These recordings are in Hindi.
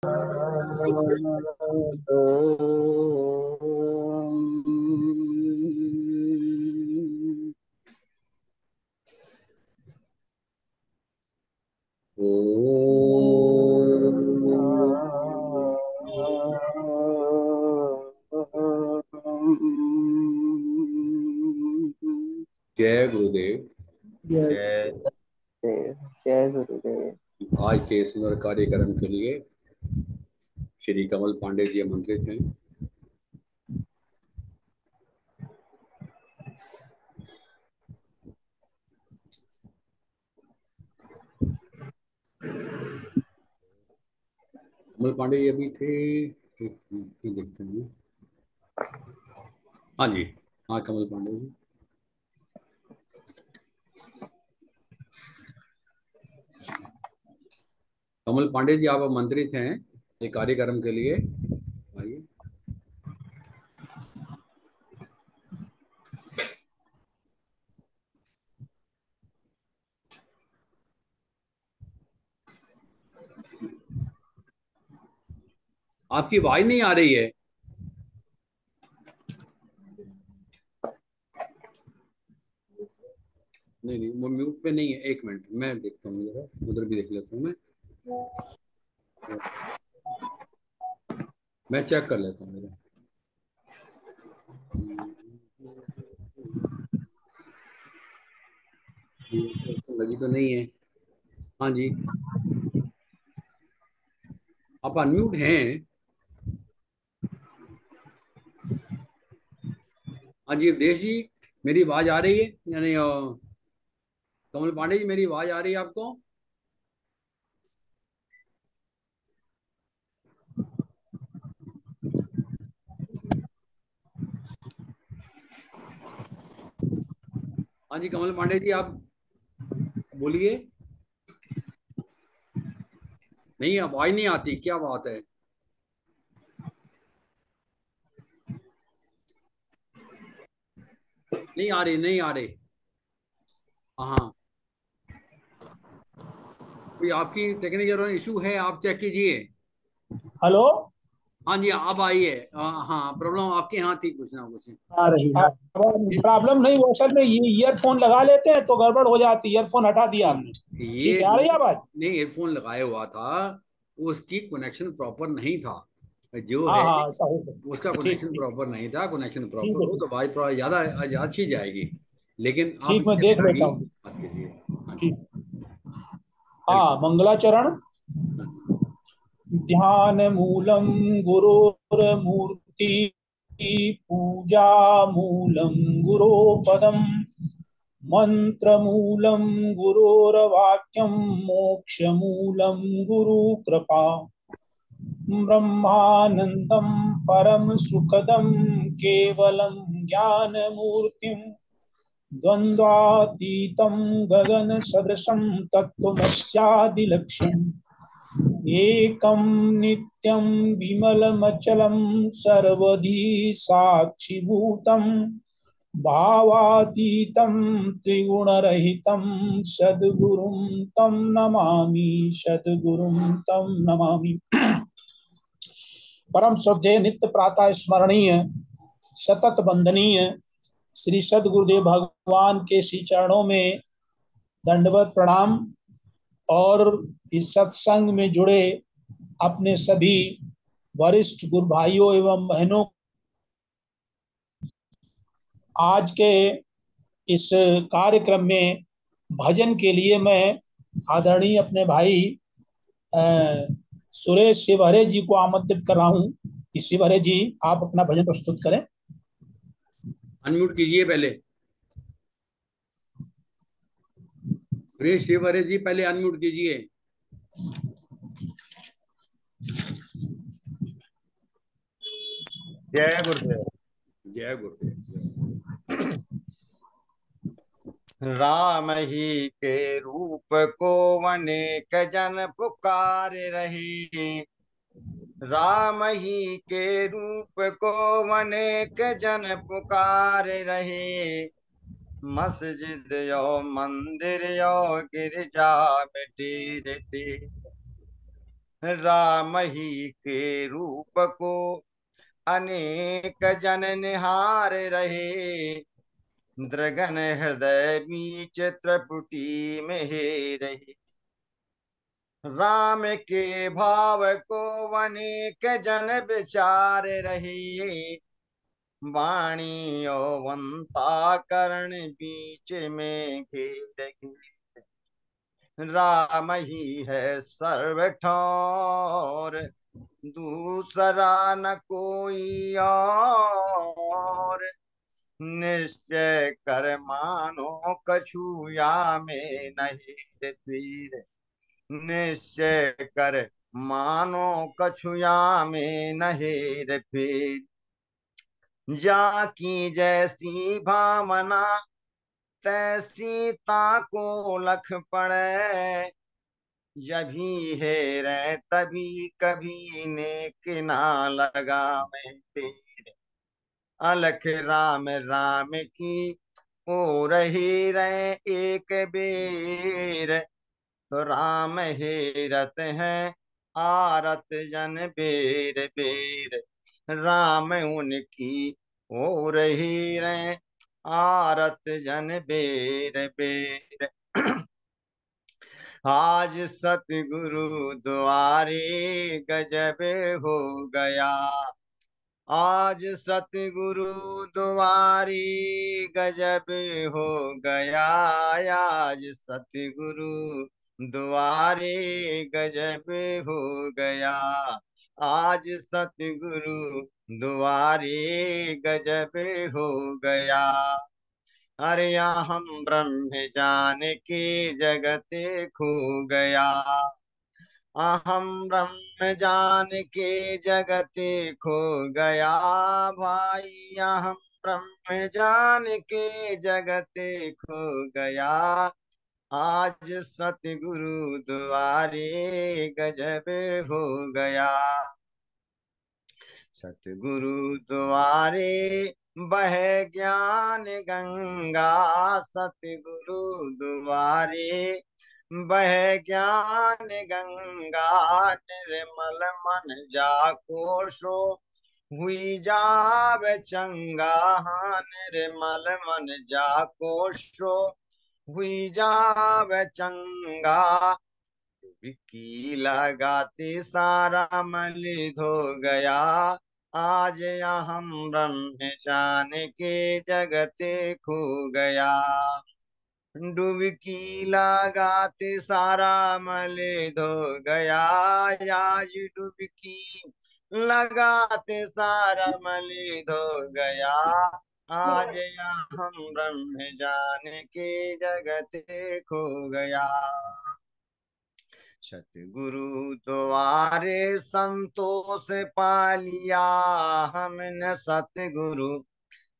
जय गुरुदेव। जय गुरुदेव। जय गुरुदेव। आज के सुंदर कार्यक्रम के लिए श्री कमल पांडे जी आमंत्रित हैं। कमल पांडे जी अभी थे, एक मिनट देखते हैं। हाँ जी, हाँ कमल पांडे जी। कमल पांडे जी आप आमंत्रित हैं एक कार्यक्रम के लिए, आइए। आपकी आवाज नहीं आ रही है। नहीं नहीं, वो म्यूट पे नहीं है। एक मिनट मैं देखता हूँ, जरा उधर भी देख लेता हूँ। मैं चेक कर लेता हूँ मेरा। लगी तो नहीं है। हाँ जी, आप अनम्यूट हैं। हाँ जी अवधेश जी, मेरी आवाज आ रही है? यानी कमल पांडे जी, मेरी आवाज आ रही है आपको? हाँ जी कमल पांडे जी, आप बोलिए। नहीं, आवाज नहीं आती, क्या बात है? नहीं आ रही, नहीं आ रही। हाँ, कोई आपकी टेक्निकल इशू है, आप चेक कीजिए। हेलो। हाँ जी अब आई है। हाँ, प्रॉब्लम आपके यहाँ थी कुछ ना कुछ। आ रही है ये प्रॉब्लम। नहीं, वो असल में ये ईयरफोन लगा लेते हैं तो गड़बड़ हो जाती है। ईयरफोन हटा दिया आपने। ठीक ये है, आ रही है आवाज? ने ईयरफोन लगाया हुआ था, उसकी कनेक्शन प्रॉपर नहीं था जो हाँ है। हाँ, ऐसा हो उसका सकता। ठीक कनेक्शन ठीक। प्रॉपर नहीं था। कनेक्शन ठीक प्रॉपर है, हो तो आवाज थोड़ा ज्यादा अच्छी जाएगी। लेकिन आप ठीक, मैं इससे देख बिना लेता ही हूँ। बात कीजिए। हाँ जी, ठीक। हाँ, चलिए। मंगलाचरण। हाँ जी। ध्यान मूलम गुरोर्मूर्ति, पूजा मूलम गुरो पदम, मंत्र मूलम गुरोर्वाक्यम, मोक्ष मूलम गुरु कृपा, ब्रह्मानंदं परम सुखदं केवलं ज्ञानमूर्तिं, द्वन्द्वातीतं गगन सदृशं तत्त्वमस्यादिलक्ष्यम्, एकं नित्यं विमलमचलं सर्वधी साक्षिभूतं, भावातीतं त्रिगुणरहितं सद्गुरुं तं नमामि, सद्गुरुं तं नमामि। परम श्रद्धेय, नित्य प्रातः स्मरणीय, सतत वंदनीय श्री सदगुरुदेव भगवान के श्री चरणों में दंडवत प्रणाम। और इस सत्संग में जुड़े अपने सभी वरिष्ठ गुरु भाइयों एवं बहनों, आज के इस कार्यक्रम में भजन के लिए मैं आदरणीय अपने भाई सुरेश शिवहरे जी को आमंत्रित कर रहा हूँ। शिवहरे जी, आप अपना भजन प्रस्तुत करें। अनम्यूट कीजिए पहले। सुरेश शिवहरे जी, पहले अनम्यूट कीजिए। जय गुरुदेव। जय गुरुदेव। राम ही के रूप को अनेक जन पुकार रहे, राम ही के रूप को अनेक जन पुकार रहे, मस्जिद यो मंदिर यो गिरजा मिटी रीति, राम ही के रूप को अनेक जन निहार रहे, दृगन हृदय बीच त्रिपुटी में हे रहे। राम के भाव को अनेक जन विचार रहे, वाणी ओवंता करण बीच में घेर गए। राम ही है सर्व ठौर, दूसरा न कोई और, निश्चय कर मानो कछु या में नहीं पीर, निश्चय कर मानो कछु या में नहीं पीर। जाकी जैसी भावना तैसी ताको लख पड़े, जभी हेरे तभी कभी नेक ना लगा मैं तेरे। अलख राम राम की ओ रही रहे एक बेर, तो राम हेरत है आरत जन बेर बेर। राम उनकी हो रही रहे आरत जन बेर बेर। आज सतगुरु द्वारे गजब हो गया, आज सतगुरु द्वारे गजब हो गया, आज सतगुरु द्वारे गजब हो गया, आज सतगुरु द्वारे गजब हो गया। अरे हम ब्रह्म जान के जगत खो गया, अहम ब्रह्म जान के जगत खो गया, भाई अहम ब्रह्म जान के जगत खो गया, आज सतगुरु द्वारे गजब हो गया। सतगुरु द्वारे बह ज्ञान गंगा, सतगुरु द्वारे बह ज्ञान गंगा, निर्मल मन जाको सो हुई जावे चंगा, निर्मल मन जाको सो हुई जावे चंगा। डुबकी लगाते सारा मल धो गया, आज हम ब्रह्म जान के जगत खो गया। डुबकी लगाते सारा मल धो गया, आज डुबकी लगाते सारा मल धो गया, आज हम ब्रह्म जान के जगत खो गया। सतगुरु द्वारे संतोष पालिया हमने, सतगुरु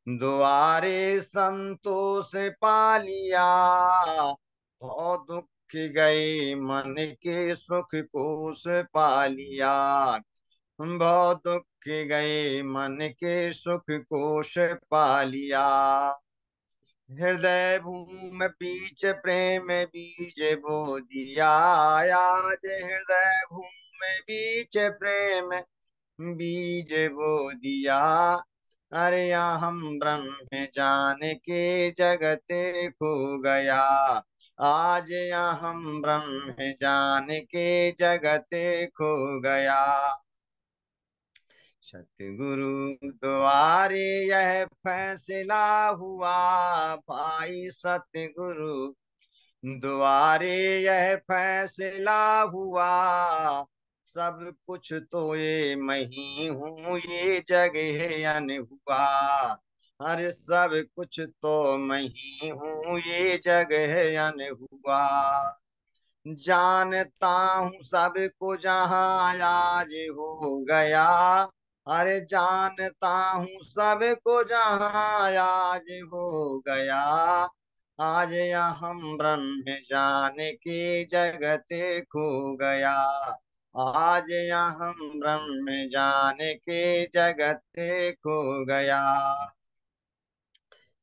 द्वारे संतोष पालिया, बहुत दुख गए मन के सुख कोश पालिया, बहुत दुख गए मन के सुख कोश पालिया। हृदय भूमि बीच प्रेम बीज बो दिया, आज हृदय भूमि बीच प्रेम बीज बो दिया। अरे हम ब्रह्म जान के जगत खो गया, आज हम ब्रह्म जान के जगत खो गया। सतगुरु द्वारे यह फैसला हुआ, भाई सतगुरु द्वारे यह फैसला हुआ, सब कुछ तो ये मैं ही हूँ ये जग है अन हुआ, अरे सब कुछ तो मैं ही हूँ ये जग है अन हुआ। जानता हूँ सबको जहाँ आज हो गया, अरे जानता हूँ सबको जहाँ आज हो गया, आज हम ब्रह्म जान के जगत खो गया, आज हम ब्रह्म जान के जगत खो गया।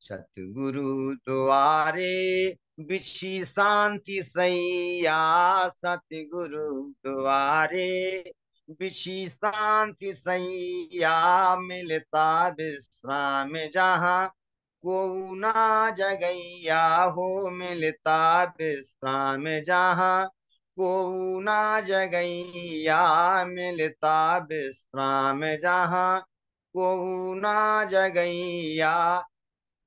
सतगुरु द्वारे बिछी शांति सैया, सतगुरु द्वारे बिछी शांति सैया, मिलता विश्राम जहाँ को ना जगैया हो, मिलता विश्राम जहाँ को ना जगैया, मिलता विश्राम जहाँ को ना जगैया।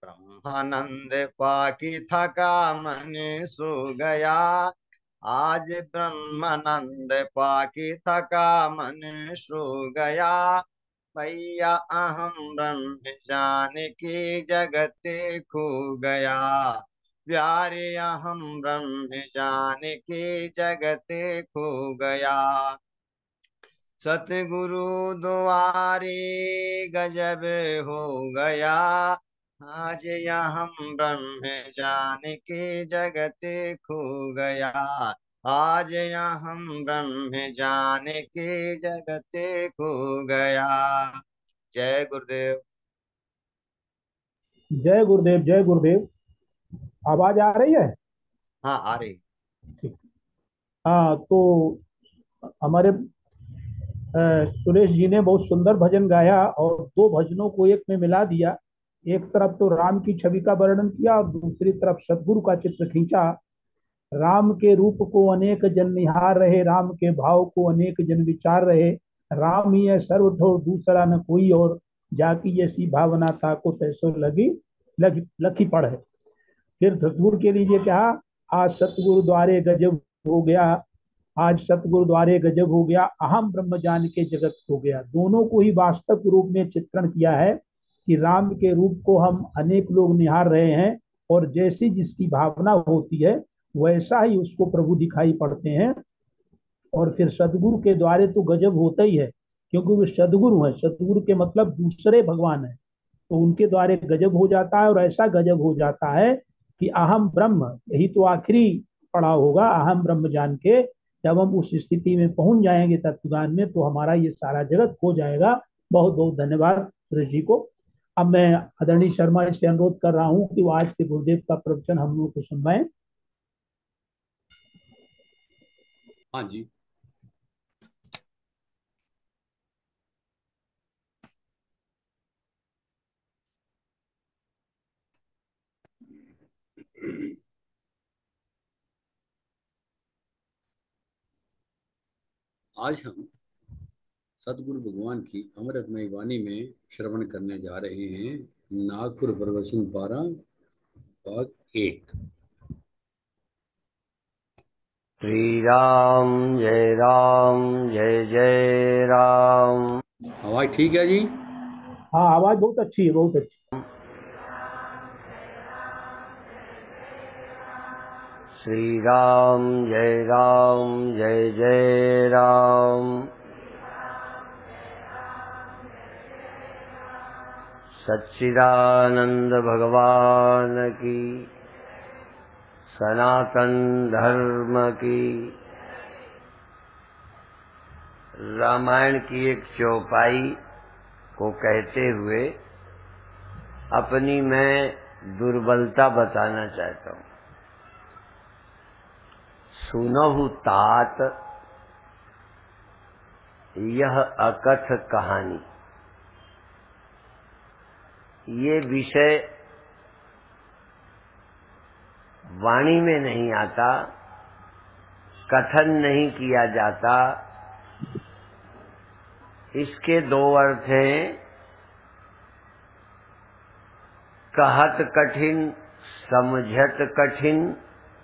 ब्रह्मानंद पाकी थका मन सो गया, आज ब्रह्मानंद पाकी थका मन सो गया। भैया अहम ब्रह्म जान के जगते खो गया, प्यारे अहम ब्रह्म जान के जगते खो गया। सतगुरु द्वारे गजब हो गया, आज यहाँ ब्रह्म जान के जगत खो गया, आज यहाँ ब्रह्म जान के जगत खो गया। जय गुरुदेव। जय गुरुदेव, जय गुरुदेव। आवाज आ रही है? हाँ आ रही। ठीक। हाँ, तो हमारे सुरेश जी ने बहुत सुंदर भजन गाया और दो भजनों को एक में मिला दिया। एक तरफ तो राम की छवि का वर्णन किया और दूसरी तरफ सदगुरु का चित्र खींचा। राम के रूप को अनेक जन निहार रहे, राम के भाव को अनेक जन विचार रहे। राम ही है सर्व ठोर, दूसरा न कोई और, जाकी ऐसी भावना था को तैसो लगी लखी पढ़ है। फिर सतगुरु के लिए कहा, आज सतगुरु द्वारे गजब हो गया, आज सतगुरु द्वारे गजब हो गया, अहम ब्रह्म जान के जगत हो गया। दोनों को ही वास्तव रूप में चित्रण किया है कि राम के रूप को हम अनेक लोग निहार रहे हैं और जैसी जिसकी भावना होती है वैसा ही उसको प्रभु दिखाई पड़ते हैं। और फिर सदगुरु के द्वारे तो गजब होता ही है, क्योंकि वो सदगुरु है। सदगुरु के मतलब दूसरे भगवान है, तो उनके द्वारे गजब हो जाता है। और ऐसा गजब हो जाता है कि अहम ब्रह्म, यही तो आखिरी पड़ाव होगा, अहम ब्रह्म जान के जब हम उस स्थिति में पहुंच जाएंगे तत्वज्ञान में, तो हमारा ये सारा जगत हो जाएगा। बहुत बहुत धन्यवाद सुरेश जी को। अब मैं आदरणीय शर्मा जी से अनुरोध कर रहा हूँ कि वो आज के गुरुदेव का प्रवचन हम लोग को सुनवाएं। हाँ जी। आज हम सतगुरु भगवान की अमृतमय वाणी में श्रवण करने जा रहे हैं। नागपुर प्रवचन 12 भाग 1। श्री राम जय जय राम। आवाज ठीक है जी? हाँ, आवाज बहुत अच्छी है, बहुत अच्छी। श्री राम जय जय राम। सच्चिदानंद भगवान की, सनातन धर्म की। रामायण की एक चौपाई को कहते हुए अपनी मैं दुर्बलता बताना चाहता हूँ। सुनहु तात यह अकथ कहानी, ये विषय वाणी में नहीं आता, कथन नहीं किया जाता। इसके दो अर्थ हैं, कहत कठिन समझत कठिन,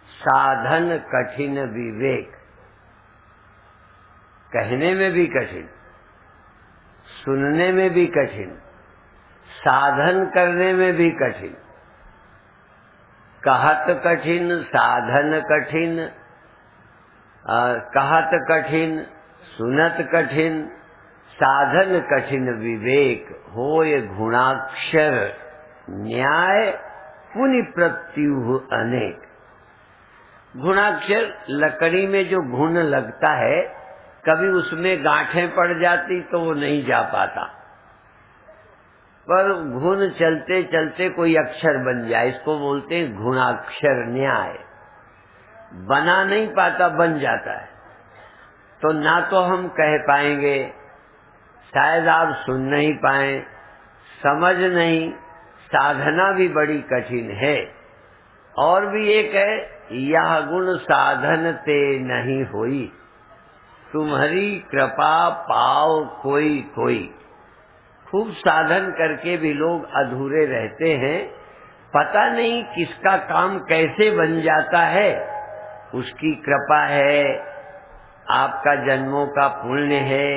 साधन कठिन विवेक। कहने में भी कठिन, सुनने में भी कठिन, साधन करने में भी कठिन। कहत कठिन, साधन कठिन, कहत कठिन, सुनत कठिन, साधन कठिन विवेक। होय गुणाक्षर न्याय, पुनि प्रत्युह अनेक। गुणाक्षर लकड़ी में जो घुन लगता है, कभी उसमें गांठें पड़ जाती तो वो नहीं जा पाता। पर घुन चलते चलते कोई अक्षर बन जाए, इसको बोलते हैं गुणाक्षर न्याय। बना नहीं पाता, बन जाता है। तो ना तो हम कह पाएंगे, शायद आप सुन नहीं पाए, समझ नहीं, साधना भी बड़ी कठिन है। और भी एक है, यह गुण साधन ते नहीं होई, तुम्हारी कृपा पाओ कोई कोई। खूब साधन करके भी लोग अधूरे रहते हैं, पता नहीं किसका काम कैसे बन जाता है। उसकी कृपा है, आपका जन्मों का पुण्य है,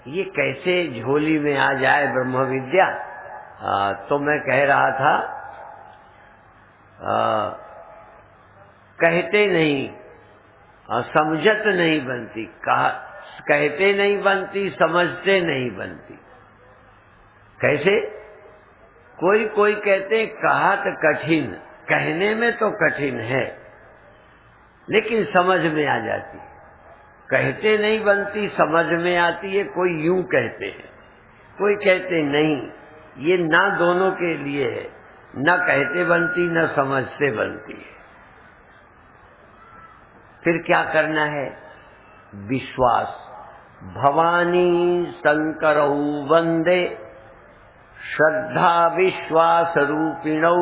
ये कैसे झोली में आ जाए ब्रह्म विद्या। तो मैं कह रहा था, कहते नहीं समझत नहीं बनती, कहते नहीं बनती, समझते नहीं बनती। कैसे? कोई कोई कहते कहत कठिन, कहने में तो कठिन है लेकिन समझ में आ जाती है। कहते नहीं बनती, समझ में आती है। कोई यूं कहते हैं, कोई कहते नहीं। ये ना दोनों के लिए है, न कहते बनती न समझते बनती है। फिर क्या करना है? विश्वास। भवानी शंकरौ वंदे श्रद्धा विश्वास रूपिणौ,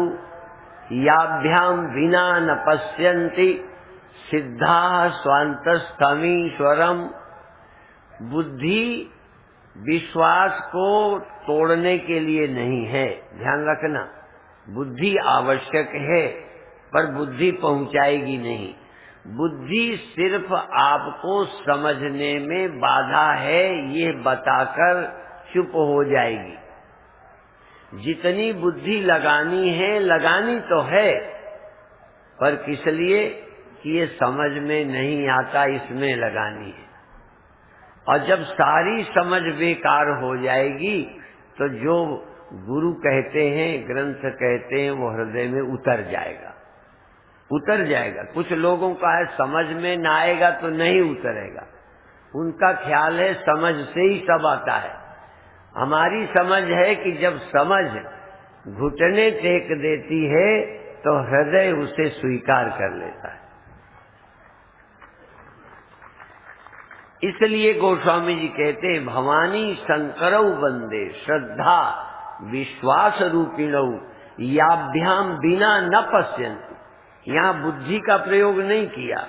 याभ्याम विना न पश्यन्ति सिद्धा स्वांतस्थमीश्वरम। बुद्धि विश्वास को तोड़ने के लिए नहीं है, ध्यान रखना। बुद्धि आवश्यक है पर बुद्धि पहुंचाएगी नहीं। बुद्धि सिर्फ आपको समझने में बाधा है ये बताकर चुप हो जाएगी। जितनी बुद्धि लगानी है लगानी तो है, पर किस लिए कि ये समझ में नहीं आता, इसमें लगानी है। और जब सारी समझ बेकार हो जाएगी तो जो गुरु कहते हैं, ग्रंथ कहते हैं, वो हृदय में उतर जाएगा, उतर जाएगा। कुछ लोगों का है समझ में ना आएगा तो नहीं उतरेगा। उनका ख्याल है समझ से ही सब आता है। हमारी समझ है कि जब समझ घुटने टेक देती है तो हृदय उसे स्वीकार कर लेता है। इसलिए गोस्वामी जी कहते हैं, भवानी शंकरौ वंदे श्रद्धा विश्वास रूपिणौ, याभ्याम बिना न पश्यन्ति। यहां बुद्धि का प्रयोग नहीं किया।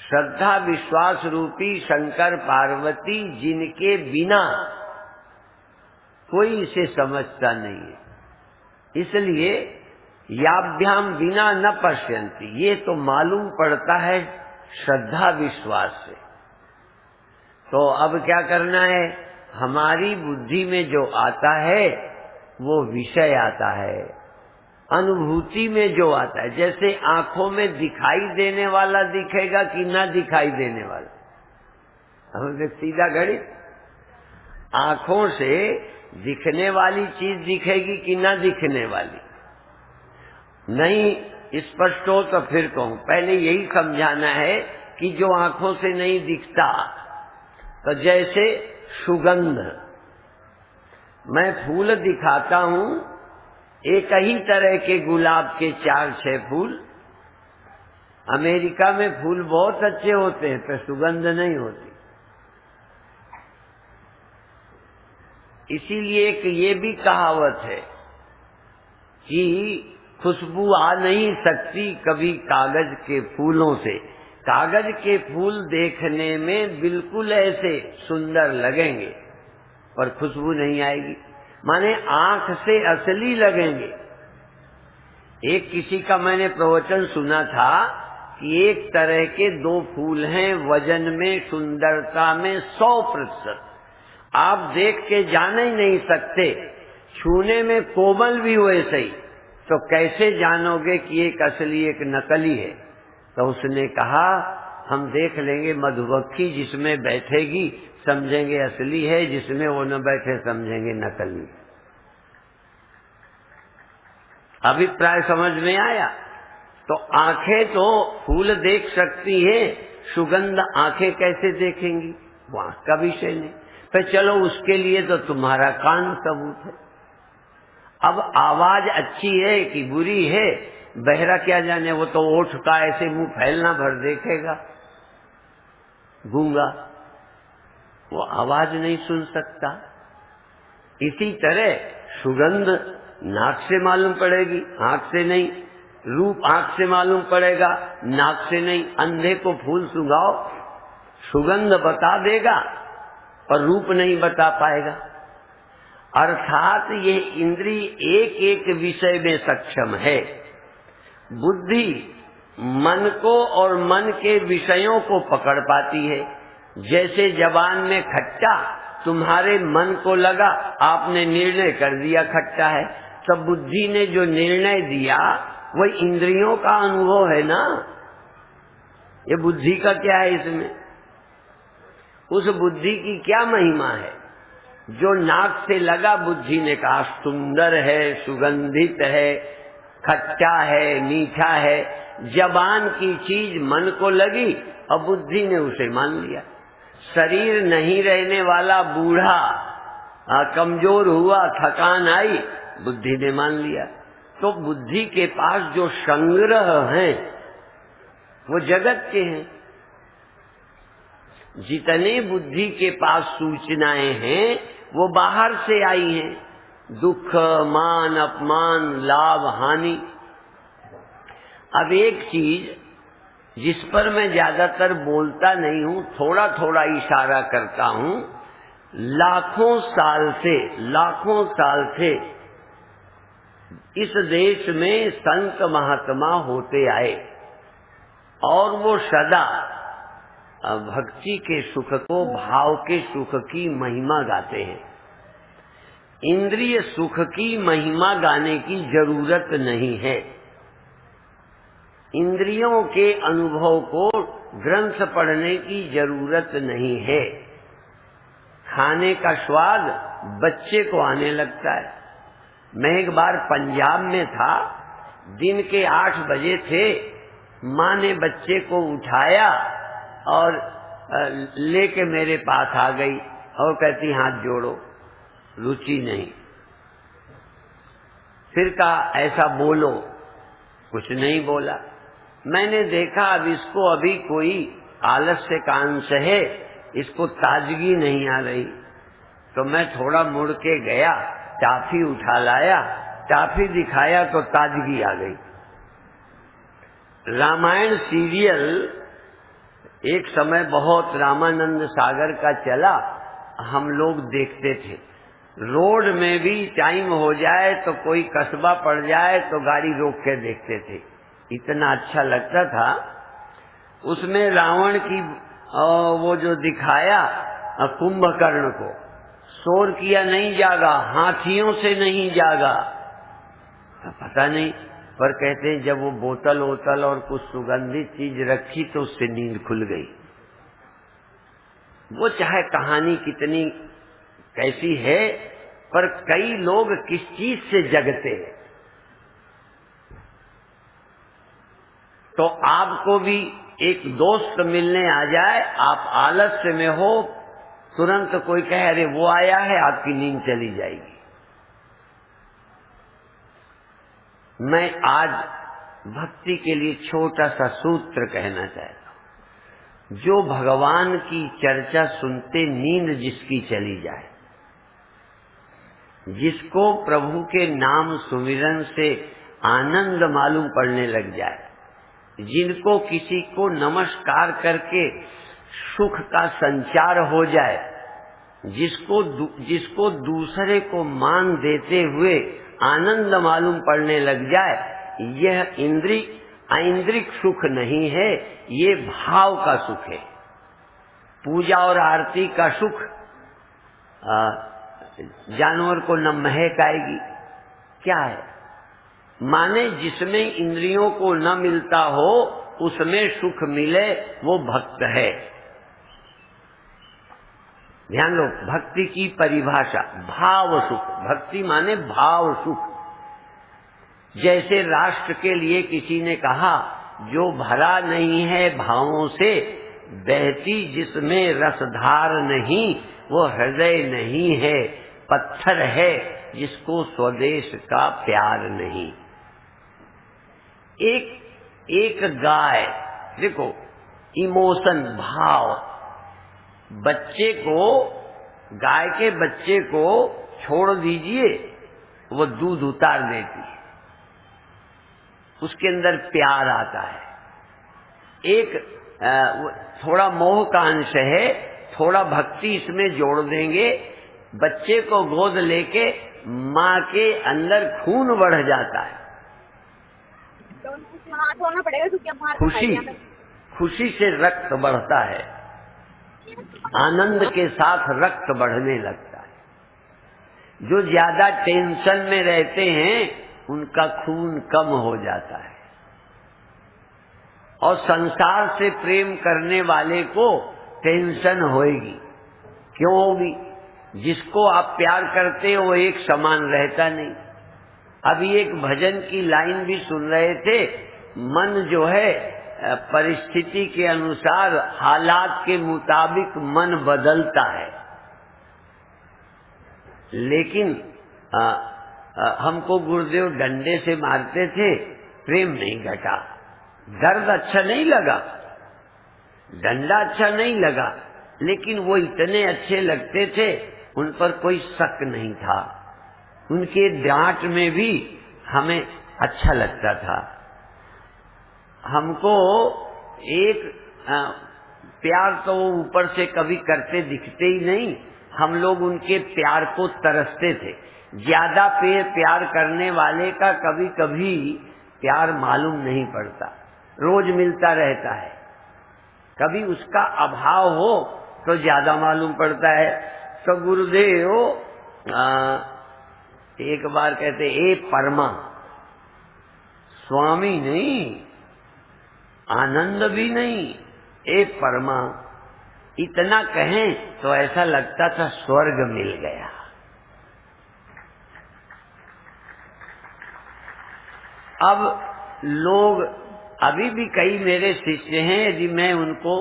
श्रद्धा विश्वास रूपी शंकर पार्वती जिनके बिना कोई इसे समझता नहीं है, इसलिए याभ्याम बिना न पश्यन्ति, ये तो मालूम पड़ता है श्रद्धा विश्वास से। तो अब क्या करना है? हमारी बुद्धि में जो आता है वो विषय आता है, अनुभूति में जो आता है। जैसे आंखों में दिखाई देने वाला दिखेगा कि ना दिखाई देने वाला, हमें सीधा गणित। आंखों से दिखने वाली चीज दिखेगी कि ना दिखने वाली। नहीं स्पष्ट हो तो फिर कहूं, पहले यही समझाना है कि जो आंखों से नहीं दिखता, तो जैसे सुगंध, मैं फूल दिखाता हूं, एक ही तरह के गुलाब के 4-6 फूल। अमेरिका में फूल बहुत अच्छे होते हैं पर सुगंध नहीं होती। इसीलिए एक ये भी कहावत है कि खुशबू आ नहीं सकती कभी कागज के फूलों से। कागज के फूल देखने में बिल्कुल ऐसे सुंदर लगेंगे पर खुशबू नहीं आएगी, माने आंख से असली लगेंगे। एक किसी का मैंने प्रवचन सुना था कि एक तरह के 2 फूल हैं, वजन में सुंदरता में 100%। आप देख के जान ही नहीं सकते, छूने में कोमल भी वैसे ही, तो कैसे जानोगे कि एक असली एक नकली है? तो उसने कहा, हम देख लेंगे मधुमक्खी जिसमें बैठेगी समझेंगे असली है, जिसमें वो न बैठे समझेंगे नकली। अभिप्राय समझ में आया? तो आंखें तो फूल देख सकती है, सुगंध आंखें कैसे देखेंगी? वो आंख का विषय नहीं। तो चलो उसके लिए तो तुम्हारा कान सबूत है। अब आवाज अच्छी है कि बुरी है, बहरा क्या जाने, वो तो ओठ का ऐसे मुंह फैलना भर देखेगा, गूंगा, वो आवाज नहीं सुन सकता। इसी तरह सुगंध नाक से मालूम पड़ेगी, आंख से नहीं। रूप आंख से मालूम पड़ेगा, नाक से नहीं। अंधे को फूल सुंघाओ, सुगंध बता देगा और रूप नहीं बता पाएगा। अर्थात ये इंद्रिय एक एक विषय में सक्षम है। बुद्धि मन को और मन के विषयों को पकड़ पाती है। जैसे जबान में खट्टा, तुम्हारे मन को लगा, आपने निर्णय कर दिया खट्टा है, तब बुद्धि ने जो निर्णय दिया वह इंद्रियों का अनुभव है ना। ये बुद्धि का क्या है इसमें? उस बुद्धि की क्या महिमा है? जो नाक से लगा, बुद्धि ने कहा सुंदर है, सुगंधित है, खट्टा है, मीठा है। जबान की चीज मन को लगी और बुद्धि ने उसे मान लिया। शरीर नहीं रहने वाला बूढ़ा कमजोर हुआ, थकान आई, बुद्धि ने मान लिया। तो बुद्धि के पास जो संग्रह हैं वो जगत के हैं। जितने बुद्धि के पास सूचनाएं हैं वो बाहर से आई हैं, दुख, मान, अपमान, लाभ, हानि। अब एक चीज जिस पर मैं ज्यादातर बोलता नहीं हूं, थोड़ा थोड़ा इशारा करता हूं, लाखों साल से इस देश में संत महात्मा होते आए और वो सदा भक्ति के सुख को, भाव के सुख की महिमा गाते हैं। इंद्रिय सुख की महिमा गाने की जरूरत नहीं है। इंद्रियों के अनुभव को ग्रंथ पढ़ने की जरूरत नहीं है। खाने का स्वाद बच्चे को आने लगता है। मैं एक बार पंजाब में था, दिन के 8 बजे थे, माँ ने बच्चे को उठाया और लेके मेरे पास आ गई और कहती हाथ जोड़ो, रुचि नहीं। फिर कहा ऐसा बोलो, कुछ नहीं बोला। मैंने देखा अब इसको अभी कोई आलस्य का अंश है, इसको ताजगी नहीं आ रही, तो मैं थोड़ा मुड़ के गया, टाफी उठा लाया, टाफी दिखाया तो ताजगी आ गई। रामायण सीरियल एक समय बहुत रामानंद सागर का चला, हम लोग देखते थे। रोड में भी टाइम हो जाए तो कोई कस्बा पड़ जाए तो गाड़ी रोक के देखते थे, इतना अच्छा लगता था। उसमें रावण की वो जो दिखाया कुंभकर्ण को, शोर किया नहीं जागा, हाथियों से नहीं जागा, पता नहीं, पर कहते हैं जब वो बोतल वोतल और कुछ सुगंधित चीज रखी तो उससे नींद खुल गई। वो चाहे कहानी कितनी कैसी है, पर कई लोग किस चीज से जगते हैं। तो आपको भी एक दोस्त मिलने आ जाए, आप आलस्य में हो, तुरंत कोई कहे अरे वो आया है, आपकी नींद चली जाएगी। मैं आज भक्ति के लिए छोटा सा सूत्र कहना चाहता हूं। जो भगवान की चर्चा सुनते नींद जिसकी चली जाए, जिसको प्रभु के नाम सुमिरन से आनंद मालूम पड़ने लग जाए, जिनको किसी को नमस्कार करके सुख का संचार हो जाए, जिसको दूसरे को मान देते हुए आनंद मालूम पड़ने लग जाए, यह ऐन्द्रिक सुख नहीं है, ये भाव का सुख है। पूजा और आरती का सुख जानवर को न महक आएगी, क्या है? माने जिसमें इंद्रियों को न मिलता हो उसमें सुख मिले, वो भक्त है। ध्यान लो, भक्ति की परिभाषा भाव सुख, भक्ति माने भाव सुख। जैसे राष्ट्र के लिए किसी ने कहा जो भरा नहीं है भावों से, बहती जिसमें रसधार नहीं, वो हृदय नहीं है, पत्थर है जिसको स्वदेश का प्यार नहीं। एक गाय, देखो इमोशन, भाव, बच्चे को, गाय के बच्चे को छोड़ दीजिए, वो दूध उतार देती है, उसके अंदर प्यार आता है। एक थोड़ा मोह का अंश है, थोड़ा भक्ति इसमें जोड़ देंगे, बच्चे को गोद लेके माँ के अंदर खून बढ़ जाता है। छोड़ना पड़ेगा क्योंकि खुशी से रक्त बढ़ता है, आनंद के साथ रक्त बढ़ने लगता है। जो ज्यादा टेंशन में रहते हैं उनका खून कम हो जाता है, और संसार से प्रेम करने वाले को टेंशन होएगी। क्यों होगी? जिसको आप प्यार करते हो वो एक समान रहता नहीं। अभी एक भजन की लाइन भी सुन रहे थे, मन जो है परिस्थिति के अनुसार, हालात के मुताबिक मन बदलता है, लेकिन हमको गुरुदेव डंडे से मारते थे, प्रेम नहीं घटा। दर्द अच्छा नहीं लगा, डंडा अच्छा नहीं लगा, लेकिन वो इतने अच्छे लगते थे, उन पर कोई शक नहीं था। उनके डांट में भी हमें अच्छा लगता था। हमको एक प्यार तो वो ऊपर से कभी करते दिखते ही नहीं, हम लोग उनके प्यार को तरसते थे। ज्यादा प्यार करने वाले का कभी कभी प्यार मालूम नहीं पड़ता, रोज मिलता रहता है। कभी उसका अभाव हो तो ज्यादा मालूम पड़ता है। तो गुरुदेव एक बार कहते, ए परमा, स्वामी नहीं, आनंद भी नहीं, ए परमा, इतना कहें तो ऐसा लगता था स्वर्ग मिल गया। अब लोग, अभी भी कई मेरे शिष्य हैं, यदि मैं उनको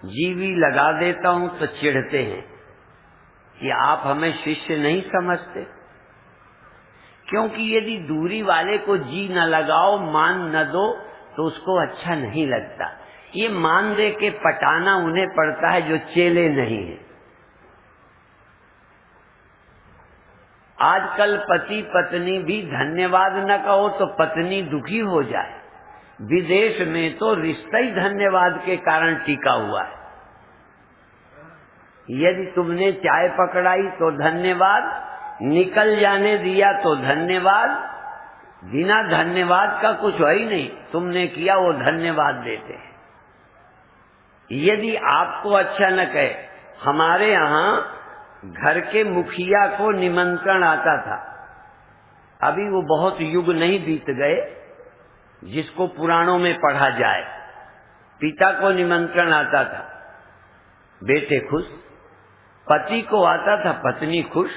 जीवी लगा देता हूं तो चिढ़ते हैं कि आप हमें शिष्य नहीं समझते। क्योंकि यदि दूरी वाले को जी न लगाओ, मान न दो, तो उसको अच्छा नहीं लगता। ये मान दे के पटाना उन्हें पड़ता है जो चेले नहीं है। आजकल पति पत्नी भी धन्यवाद न कहो तो पत्नी दुखी हो जाए। विदेश में तो रिश्ता ही धन्यवाद के कारण टिका हुआ है। यदि तुमने चाय पकड़ाई तो धन्यवाद, निकल जाने दिया तो धन्यवाद, बिना धन्यवाद का कुछ है ही नहीं। तुमने किया वो धन्यवाद देते हैं। यदि आपको अच्छा न कहे, हमारे यहाँ घर के मुखिया को निमंत्रण आता था, अभी वो बहुत युग नहीं बीत गए जिसको पुराणों में पढ़ा जाए। पिता को निमंत्रण आता था, बेटे खुश, पति को आता था, पत्नी खुश,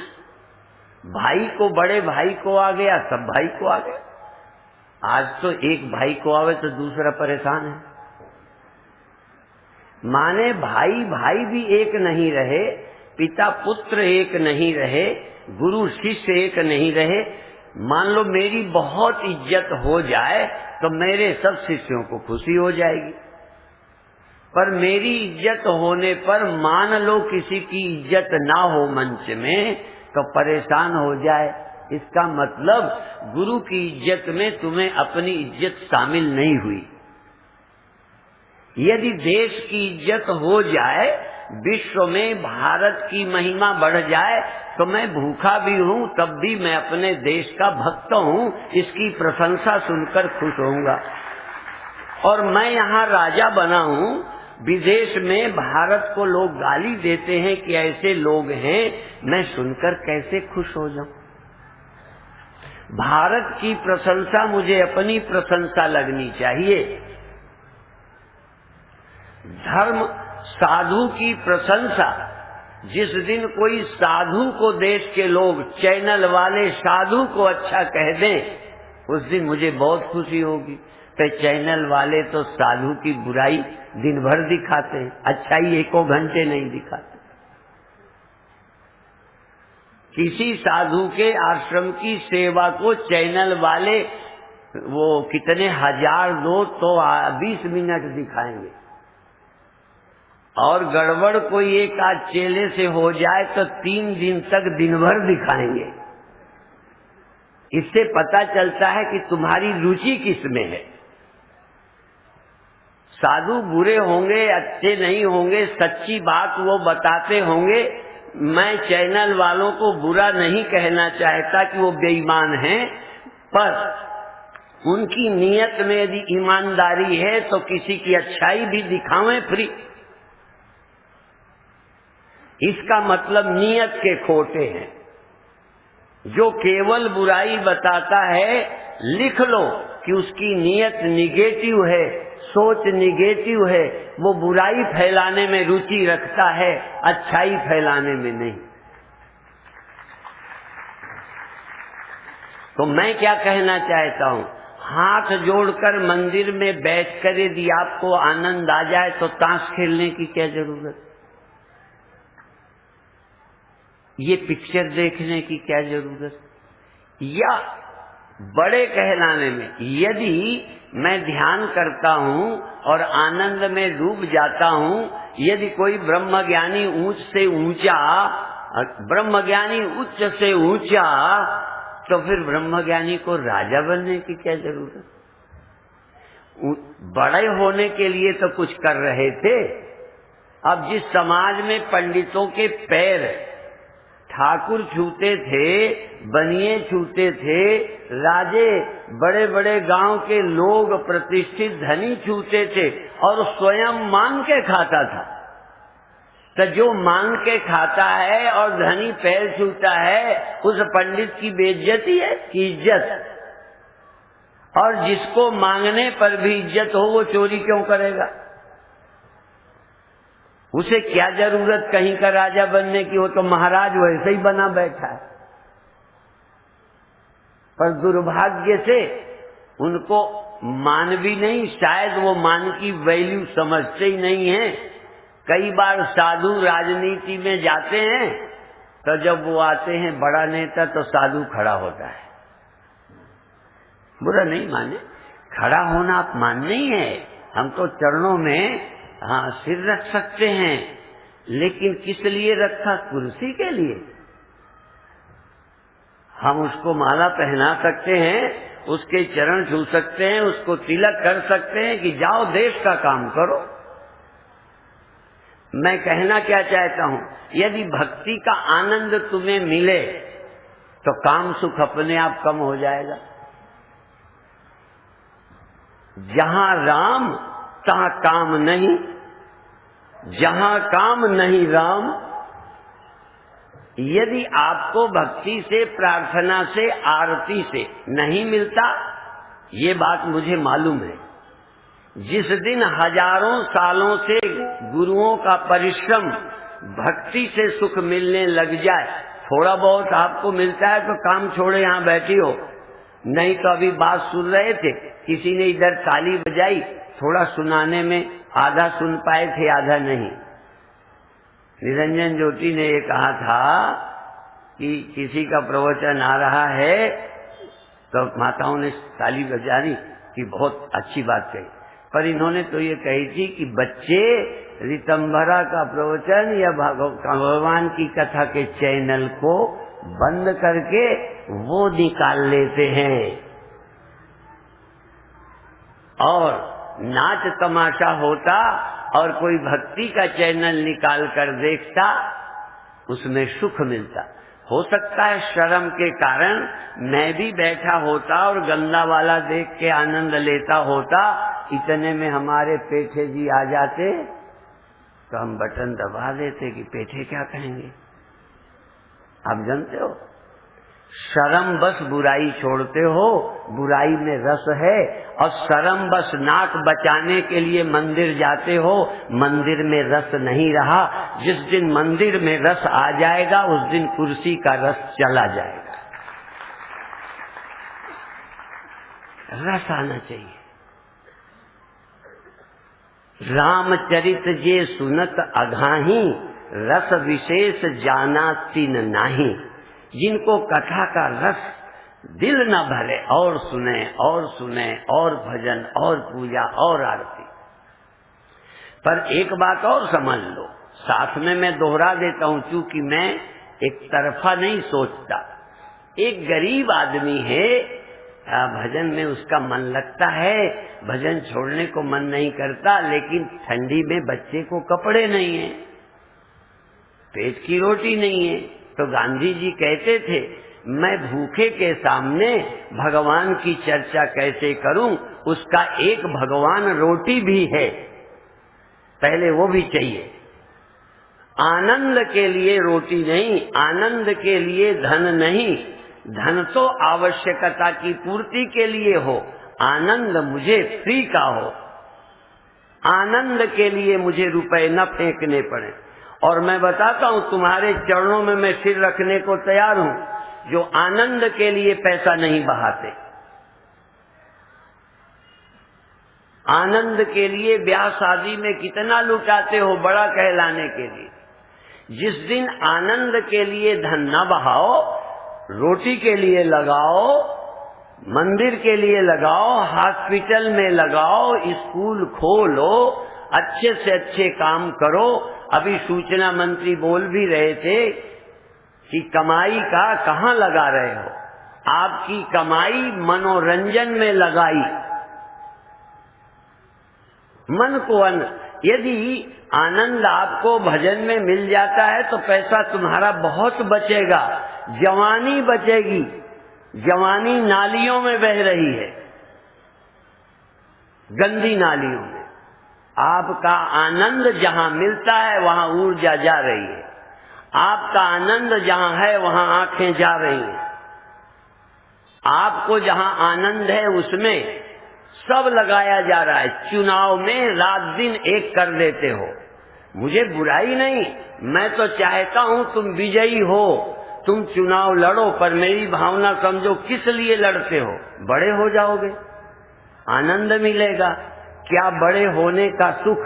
भाई को, बड़े भाई को आ गया, सब भाई को आ गया। आज तो एक भाई को आवे तो दूसरा परेशान है। माने भाई भाई भी एक नहीं रहे, पिता पुत्र एक नहीं रहे, गुरु शिष्य एक नहीं रहे। मान लो मेरी बहुत इज्जत हो जाए तो मेरे सब शिष्यों को खुशी हो जाएगी, पर मेरी इज्जत होने पर मान लो किसी की इज्जत ना हो मंच में तो परेशान हो जाए। इसका मतलब गुरु की इज्जत में तुम्हें अपनी इज्जत शामिल नहीं हुई। यदि देश की इज्जत हो जाए, विश्व में भारत की महिमा बढ़ जाए, तो मैं भूखा भी हूँ तब भी मैं अपने देश का भक्त हूँ, इसकी प्रशंसा सुनकर खुश होऊंगा। और मैं यहाँ राजा बना हूँ, विदेश में भारत को लोग गाली देते हैं कि ऐसे लोग हैं, मैं सुनकर कैसे खुश हो जाऊं। भारत की प्रशंसा मुझे अपनी प्रशंसा लगनी चाहिए। धर्म साधु की प्रशंसा, जिस दिन कोई साधु को देश के लोग, चैनल वाले साधु को अच्छा कह दें, उस दिन मुझे बहुत खुशी होगी। तो चैनल वाले तो साधु की बुराई दिन भर दिखाते हैं, अच्छाई एको घंटे नहीं दिखाते। किसी साधु के आश्रम की सेवा को चैनल वाले वो कितने हजार दो तो 20 मिनट दिखाएंगे, और गड़बड़ कोई एक आध चेले से हो जाए तो 3 दिन तक दिन भर दिखाएंगे। इससे पता चलता है कि तुम्हारी रुचि किस में है। साधु बुरे होंगे, अच्छे नहीं होंगे, सच्ची बात वो बताते होंगे। मैं चैनल वालों को बुरा नहीं कहना चाहता कि वो बेईमान हैं, पर उनकी नियत में यदि ईमानदारी है तो किसी की अच्छाई भी दिखावें फ्री। इसका मतलब नियत के खोटे हैं। जो केवल बुराई बताता है, लिख लो कि उसकी नियत निगेटिव है, सोच निगेटिव है, वो बुराई फैलाने में रुचि रखता है, अच्छाई फैलाने में नहीं। तो मैं क्या कहना चाहता हूं, हाथ जोड़कर मंदिर में बैठकर यदि आपको आनंद आ जाए तो ताश खेलने की क्या जरूरत, ये पिक्चर देखने की क्या जरूरत। या बड़े कहलाने में यदि मैं ध्यान करता हूं और आनंद में डूब जाता हूं, यदि कोई ब्रह्मज्ञानी ऊंच से ऊंचा, ब्रह्मज्ञानी उच्च से ऊंचा, तो फिर ब्रह्मज्ञानी को राजा बनने की क्या जरूरत। बड़े होने के लिए तो कुछ कर रहे थे। अब जिस समाज में पंडितों के पैर ठाकुर छूते थे, बनिए छूते थे, राजे बड़े बड़े गांव के लोग प्रतिष्ठित धनी छूते थे, और स्वयं मांग के खाता था, तो जो मांग के खाता है और धनी पैर छूता है, उस पंडित की बेइज्जती है कि इज्जत। और जिसको मांगने पर भी इज्जत हो वो चोरी क्यों करेगा। उसे क्या जरूरत कहीं का राजा बनने की, हो तो महाराज वैसे ही बना बैठा है। पर दुर्भाग्य से उनको मान भी नहीं, शायद वो मान की वैल्यू समझते ही नहीं है। कई बार साधु राजनीति में जाते हैं तो जब वो आते हैं बड़ा नेता तो साधु खड़ा होता है। बुरा नहीं माने, खड़ा होना अपमान नहीं है, हम तो चरणों में सिर रख सकते हैं, लेकिन किस लिए रखा, कुर्सी के लिए। हम उसको माला पहना सकते हैं, उसके चरण छू सकते हैं, उसको तिलक कर सकते हैं कि जाओ देश का काम करो। मैं कहना क्या चाहता हूं, यदि भक्ति का आनंद तुम्हें मिले तो काम सुख अपने आप कम हो जाएगा। जहां राम तहां काम नहीं, जहां काम नहीं राम। यदि आपको भक्ति से, प्रार्थना से, आरती से नहीं मिलता, ये बात मुझे मालूम है। जिस दिन हजारों सालों से गुरुओं का परिश्रम भक्ति से सुख मिलने लग जाए, थोड़ा बहुत आपको मिलता है तो काम छोड़े यहां बैठी हो। नहीं तो अभी बात सुन रहे थे, किसी ने इधर ताली बजाई, थोड़ा सुनाने में आधा सुन पाए थे, आधा नहीं। निरंजन ज्योति ने ये कहा था कि किसी का प्रवचन आ रहा है तो माताओं ने ताली बजानी कि बहुत अच्छी बात कही, पर इन्होंने तो ये कही थी कि बच्चे ऋतंभरा का प्रवचन या भगवान की कथा के चैनल को बंद करके वो निकाल लेते हैं, और नाच तमाशा होता और कोई भक्ति का चैनल निकाल कर देखता, उसमें सुख मिलता। हो सकता है शर्म के कारण मैं भी बैठा होता और गंगा वाला देख के आनंद लेता होता, इतने में हमारे पेठे जी आ जाते तो हम बटन दबा देते कि पेठे क्या कहेंगे। आप जानते हो, शर्म बस बुराई छोड़ते हो, बुराई में रस है, और शर्म बस नाक बचाने के लिए मंदिर जाते हो, मंदिर में रस नहीं रहा। जिस दिन मंदिर में रस आ जाएगा उस दिन कुर्सी का रस चला जाएगा। रस आना चाहिए। रामचरित जे सुनत अघाही, रस विशेष जाना तिन नाही। जिनको कथा का रस दिल न भरे और सुने और सुने और भजन और पूजा और आरती। पर एक बात और समझ लो, साथ में मैं दोहरा देता हूं, चूंकि मैं एक तरफा नहीं सोचता। एक गरीब आदमी है, भजन में उसका मन लगता है, भजन छोड़ने को मन नहीं करता, लेकिन ठंडी में बच्चे को कपड़े नहीं है, पेट की रोटी नहीं है। तो गांधी जी कहते थे, मैं भूखे के सामने भगवान की चर्चा कैसे करूं, उसका एक भगवान रोटी भी है, पहले वो भी चाहिए। आनंद के लिए रोटी नहीं, आनंद के लिए धन नहीं। धन तो आवश्यकता की पूर्ति के लिए हो, आनंद मुझे फ्री का हो, आनंद के लिए मुझे रुपए न फेंकने पड़े। और मैं बताता हूं, तुम्हारे चरणों में मैं सिर रखने को तैयार हूं, जो आनंद के लिए पैसा नहीं बहाते। आनंद के लिए ब्याह शादी में कितना लुटाते हो बड़ा कहलाने के लिए। जिस दिन आनंद के लिए धन न बहाओ, रोटी के लिए लगाओ, मंदिर के लिए लगाओ, हॉस्पिटल में लगाओ, स्कूल खोलो, अच्छे से अच्छे काम करो। अभी सूचना मंत्री बोल भी रहे थे कि कमाई का कहां लगा रहे हो, आपकी कमाई मनोरंजन में लगाई। मन को यदि आनंद आपको भजन में मिल जाता है तो पैसा तुम्हारा बहुत बचेगा, जवानी बचेगी। जवानी नालियों में बह रही है, गंदी नालियों में। आपका आनंद जहां मिलता है वहां ऊर्जा जा रही है, आपका आनंद जहां है वहां आंखें जा रही हैं। आपको जहां आनंद है उसमें सब लगाया जा रहा है। चुनाव में रात दिन एक कर देते हो, मुझे बुराई नहीं, मैं तो चाहता हूं तुम विजयी हो, तुम चुनाव लड़ो, पर मेरी भावना समझो किस लिए लड़ते हो। बड़े हो जाओगे, आनंद मिलेगा। क्या बड़े होने का सुख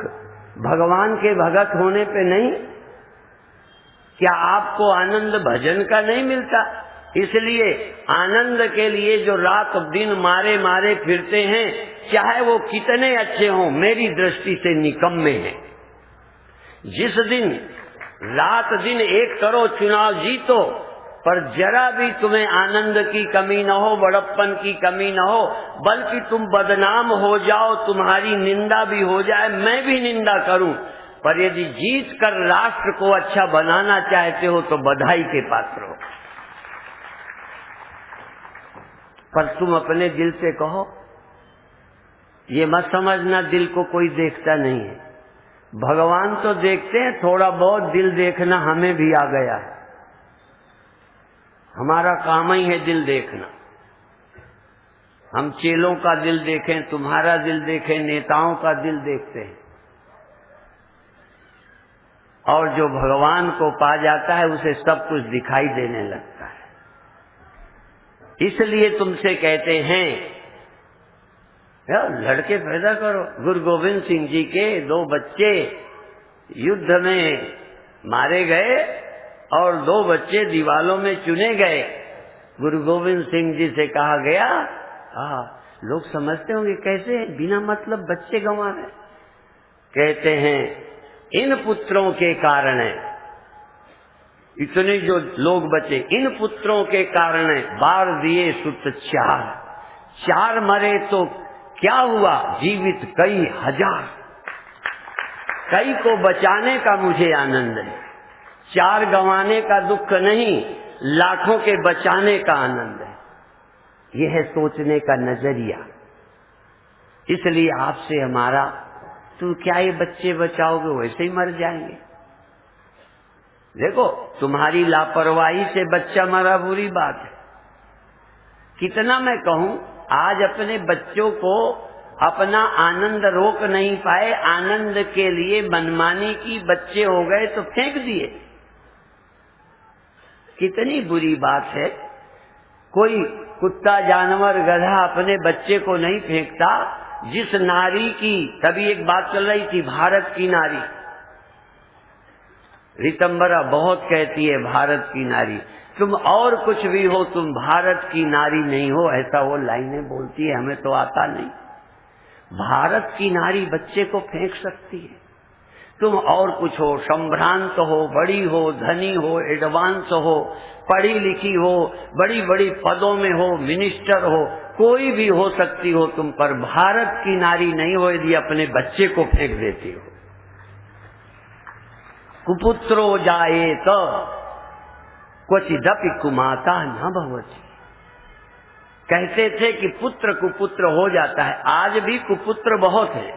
भगवान के भगत होने पे नहीं? क्या आपको आनंद भजन का नहीं मिलता? इसलिए आनंद के लिए जो रात दिन मारे मारे फिरते हैं, चाहे वो कितने अच्छे हों, मेरी दृष्टि से निकम्मे हैं। जिस दिन रात दिन एक करो, चुनाव जीतो, पर जरा भी तुम्हें आनंद की कमी न हो, बड़प्पन की कमी न हो, बल्कि तुम बदनाम हो जाओ, तुम्हारी निंदा भी हो जाए, मैं भी निंदा करूं, पर यदि जीत कर राष्ट्र को अच्छा बनाना चाहते हो तो बधाई के पात्र हो। पर तुम अपने दिल से कहो, ये मत समझना दिल को कोई देखता नहीं है। भगवान तो देखते हैं, थोड़ा बहुत दिल देखना हमें भी आ गया है। हमारा काम ही है दिल देखना। हम चेलों का दिल देखें, तुम्हारा दिल देखें, नेताओं का दिल देखते हैं। और जो भगवान को पा जाता है उसे सब कुछ दिखाई देने लगता है। इसलिए तुमसे कहते हैं लड़के पैदा करो। गुरु गोविंद सिंह जी के 2 बच्चे युद्ध में मारे गए और 2 बच्चे दीवालों में चुने गए। गुरु गोविंद सिंह जी से कहा गया, लोग समझते होंगे कैसे बिना मतलब बच्चे गंवा रहे। कहते हैं इन पुत्रों के कारण है, इतने जो लोग बचे, इन पुत्रों के कारण है, बार दिए सुत 4 मरे तो क्या हुआ, जीवित कई हजार। कई को बचाने का मुझे आनंद है, 4 गंवाने का दुख नहीं, लाखों के बचाने का आनंद है। यह है सोचने का नजरिया। इसलिए आपसे हमारा, तू क्या ये बच्चे बचाओगे, वैसे ही मर जाएंगे। देखो, तुम्हारी लापरवाही से बच्चा मरा बुरी बात है। कितना मैं कहूं, आज अपने बच्चों को अपना आनंद रोक नहीं पाए, आनंद के लिए मनमानी की, बच्चे हो गए तो फेंक दिए। कितनी बुरी बात है। कोई कुत्ता, जानवर, गधा अपने बच्चे को नहीं फेंकता, जिस नारी की, तभी एक बात चल रही थी, भारत की नारी, ऋतंबरा बहुत कहती है भारत की नारी, तुम और कुछ भी हो, तुम भारत की नारी नहीं हो, ऐसा वो लाइनें बोलती है, हमें तो आता नहीं। भारत की नारी बच्चे को फेंक सकती है। तुम और कुछ हो, संभ्रांत हो, बड़ी हो, धनी हो, एडवांस हो, पढ़ी लिखी हो, बड़ी बड़ी पदों में हो, मिनिस्टर हो, कोई भी हो सकती हो तुम, पर भारत की नारी नहीं हो यदि अपने बच्चे को फेंक देती हो। कुपुत्रो जाए तो क्वचिदपि कुमाता न भवति। कहते थे कि पुत्र कुपुत्र हो जाता है, आज भी कुपुत्र बहुत है,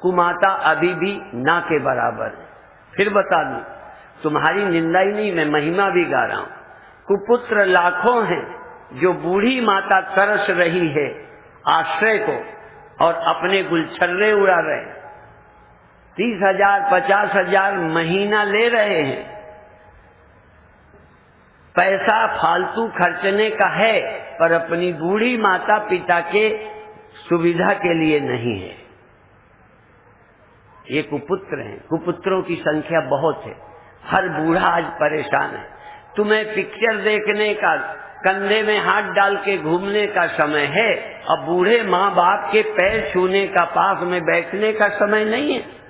कुमाता अभी भी ना के बराबर है। फिर बता दूं, तुम्हारी निंदा ही नहीं, मैं महिमा भी गा रहा हूं। कुपुत्र लाखों हैं जो बूढ़ी माता तरस रही है आश्रय को और अपने गुलछर्रे उड़ा रहे हैं, 30,000 50,000 महीना ले रहे हैं, पैसा फालतू खर्चने का है, पर अपनी बूढ़ी माता पिता के सुविधा के लिए नहीं है। ये कुपुत्र हैं, कुपुत्रों की संख्या बहुत है, हर बूढ़ा आज परेशान है। तुम्हें पिक्चर देखने का, कंधे में हाथ डाल के घूमने का समय है, अब बूढ़े माँ बाप के पैर छूने का, पास में बैठने का समय नहीं है।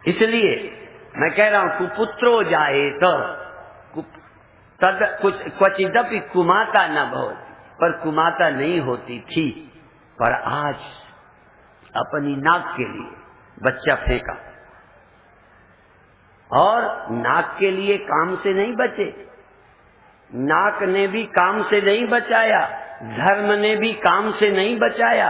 इसलिए मैं कह रहा हूं, कुपुत्रो जाए तो तद कुछ क्वचिदपि कुमाता न भवति, पर कुमाता नहीं होती थी, पर आज अपनी नाक के लिए बच्चा फेंका। और नाक के लिए काम से नहीं बचे, नाक ने भी काम से नहीं बचाया, धर्म ने भी काम से नहीं बचाया।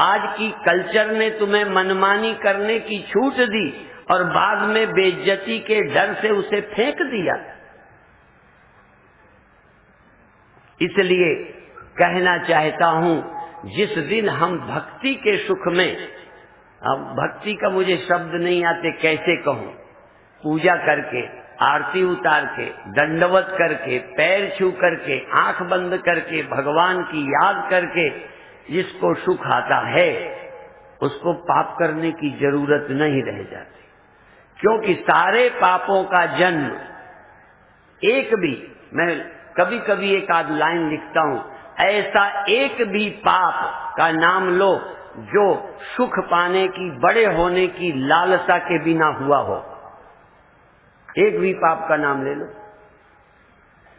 आज की कल्चर ने तुम्हें मनमानी करने की छूट दी और बाद में बेइज्जती के डर से उसे फेंक दिया। इसलिए कहना चाहता हूं, जिस दिन हम भक्ति के सुख में, अब भक्ति का मुझे शब्द नहीं आते कैसे कहूं, पूजा करके, आरती उतार के, दंडवत करके, पैर छू करके, आंख बंद करके, भगवान की याद करके जिसको सुख आता है, उसको पाप करने की जरूरत नहीं रह जाती। क्योंकि सारे पापों का जन्म, एक भी, मैं कभी कभी एक आध लाइन लिखता हूं, ऐसा एक भी पाप का नाम लो जो सुख पाने की, बड़े होने की लालसा के बिना हुआ हो। एक भी पाप का नाम ले लो,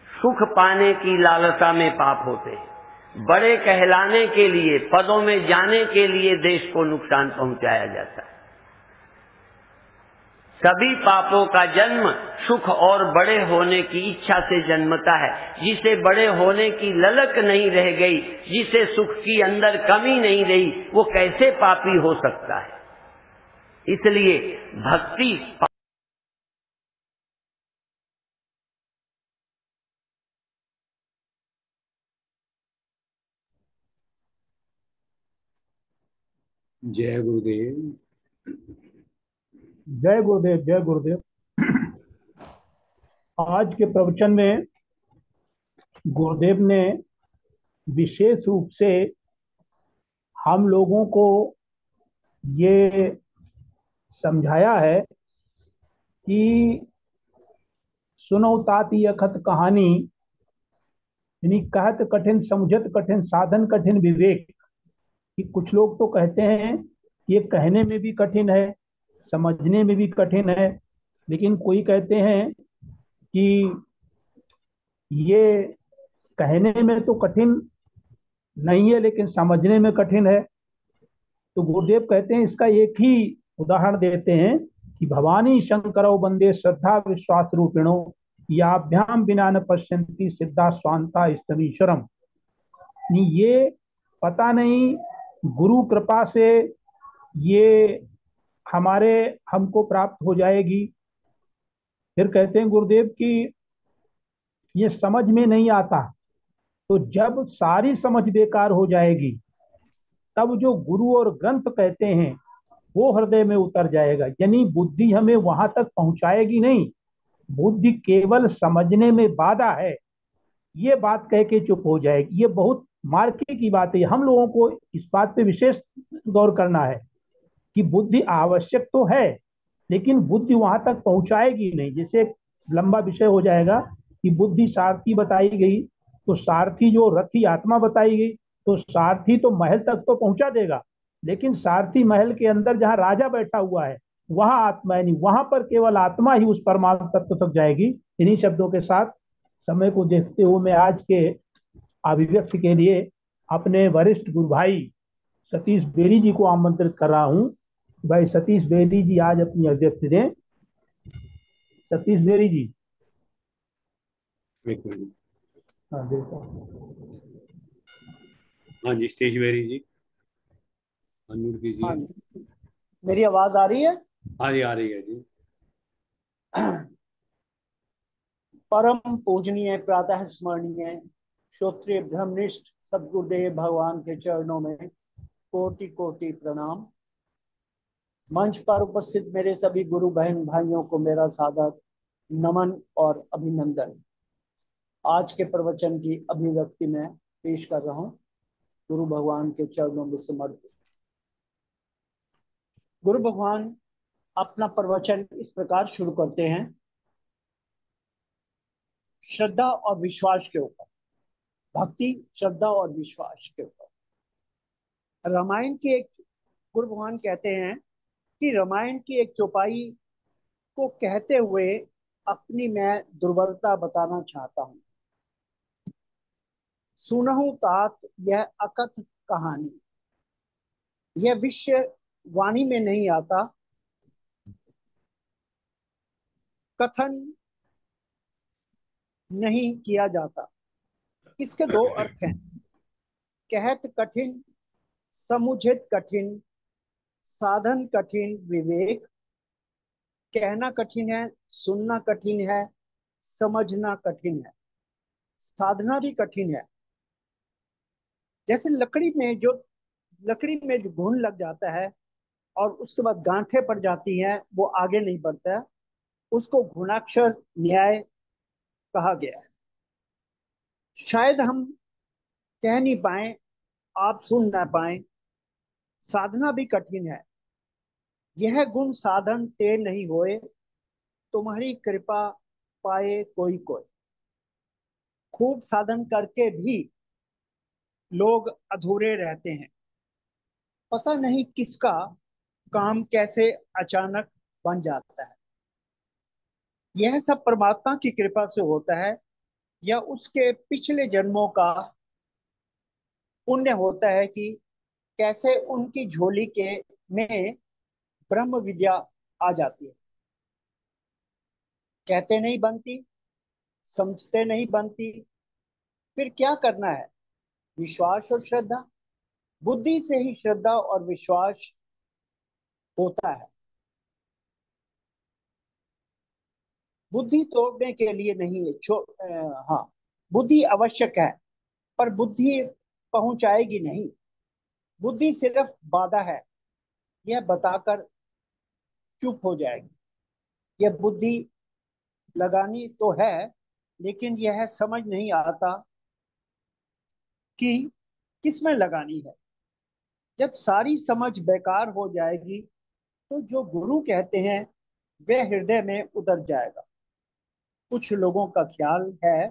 सुख पाने की लालसा में पाप होते हैं, बड़े कहलाने के लिए, पदों में जाने के लिए देश को नुकसान पहुंचाया जाता है। सभी पापों का जन्म सुख और बड़े होने की इच्छा से जन्मता है। जिसे बड़े होने की ललक नहीं रह गई, जिसे सुख की अंदर कमी नहीं रही, वो कैसे पापी हो सकता है। इसलिए भक्ति जय गुरुदेव। जय गुरुदेव, जय गुरुदेव। आज के प्रवचन में गुरुदेव ने विशेष रूप से हम लोगों को ये समझाया है कि सुनो ताती अखत कहानी, यानी कहत कठिन समझत कठिन साधन कठिन विवेक। कि कुछ लोग तो कहते हैं ये कहने में भी कठिन है, समझने में भी कठिन है, लेकिन कोई कहते हैं कि ये कहने में तो कठिन नहीं है लेकिन समझने में कठिन है। तो गुरुदेव कहते हैं इसका एक ही उदाहरण देते हैं कि भवानी शंकरो वंदे श्रद्धा विश्वास रूपिणो याभ्याम बिना न पश्यन्ति सिद्धा स्वांता स्तमीश्वरम। ये पता नहीं गुरु कृपा से ये हमको प्राप्त हो जाएगी। फिर कहते हैं गुरुदेव कि ये समझ में नहीं आता, तो जब सारी समझ बेकार हो जाएगी तब जो गुरु और ग्रंथ कहते हैं वो हृदय में उतर जाएगा। यानी बुद्धि हमें वहां तक पहुंचाएगी नहीं, बुद्धि केवल समझने में बाधा है, ये बात कह के चुप हो जाएगी। ये बहुत मार्के की बात है। हम लोगों को इस बात पे विशेष गौर करना है कि बुद्धि आवश्यक तो है, लेकिन बुद्धि वहां तक पहुंचाएगी नहीं। जैसे एक लंबा विषय हो जाएगा कि बुद्धि सारथी बताई गई, तो सारथी जो रथी आत्मा बताई गई, तो सारथी तो महल तक तो पहुंचा देगा, लेकिन सारथी महल के अंदर जहां राजा बैठा हुआ है वहां आत्मा है नहीं, वहां पर केवल आत्मा ही उस परमात्मा तत्व तक जाएगी। इन्हीं शब्दों के साथ समय को देखते हुए मैं आज के अभिव्यक्ति के लिए अपने वरिष्ठ गुरु भाई सतीश बेरी जी को आमंत्रित कर रहा हूं। भाई सतीश बेरी जी आज अपनी अभिव्यक्ति दें। सतीश बेरी जी। एक मिनट। हाँ देखो। हाँ जी, सतीश बेरी जी अनम्यूट हाँ कीजिए। जी, मेरी आवाज आ रही है? हाँ जी, आ रही है जी। परम पूजनीय प्रातः स्मरणीय श्रोत्रिय ब्रह्मनिष्ठ सदगुरुदेव भगवान के चरणों में कोटि कोटि प्रणाम। मंच पर उपस्थित मेरे सभी गुरु बहन भाइयों को मेरा सादर नमन और अभिनंदन। आज के प्रवचन की अभिव्यक्ति में पेश कर रहा हूँ, गुरु भगवान के चरणों में समर्पित। गुरु भगवान अपना प्रवचन इस प्रकार शुरू करते हैं, श्रद्धा और विश्वास के ऊपर। भक्ति, श्रद्धा और विश्वास के ऊपर रामायण की एक, गुरु भगवान कहते हैं कि रामायण की एक चौपाई को कहते हुए अपनी मैं दुर्बलता बताना चाहता हूँ। सुनहु तात यह अकथ कहानी, यह विश्व वाणी में नहीं आता, कथन नहीं किया जाता। इसके दो अर्थ हैं, कहत कठिन, समुझित कठिन, साधन कठिन विवेक। कहना कठिन है, सुनना कठिन है, समझना कठिन है, साधना भी कठिन है। जैसे लकड़ी में जो घुन लग जाता है और उसके बाद गांठें पड़ जाती हैं, वो आगे नहीं बढ़ता है, उसको घुणाक्षर न्याय कहा गया है। शायद हम कह नहीं पाए, आप सुन ना पाए, साधना भी कठिन है। यह गुण साधन ते नहीं होए, तुम्हारी कृपा पाए कोई कोई। खूब साधन करके भी लोग अधूरे रहते हैं। पता नहीं किसका काम कैसे अचानक बन जाता है। यह सब परमात्मा की कृपा से होता है या उसके पिछले जन्मों का पुण्य होता है कि कैसे उनकी झोली के में ब्रह्म विद्या आ जाती है। कहते नहीं बनती, समझते नहीं बनती, फिर क्या करना है? विश्वास और श्रद्धा। बुद्धि से ही श्रद्धा और विश्वास होता है। बुद्धि तोड़ने के लिए नहीं है। हाँ, बुद्धि आवश्यक है, पर बुद्धि पहुंचाएगी नहीं। बुद्धि सिर्फ बाधा है, यह बताकर चुप हो जाएगी। यह बुद्धि लगानी तो है, लेकिन यह समझ नहीं आता कि किसमें लगानी है। जब सारी समझ बेकार हो जाएगी तो जो गुरु कहते हैं वह हृदय में उतर जाएगा। कुछ लोगों का ख्याल है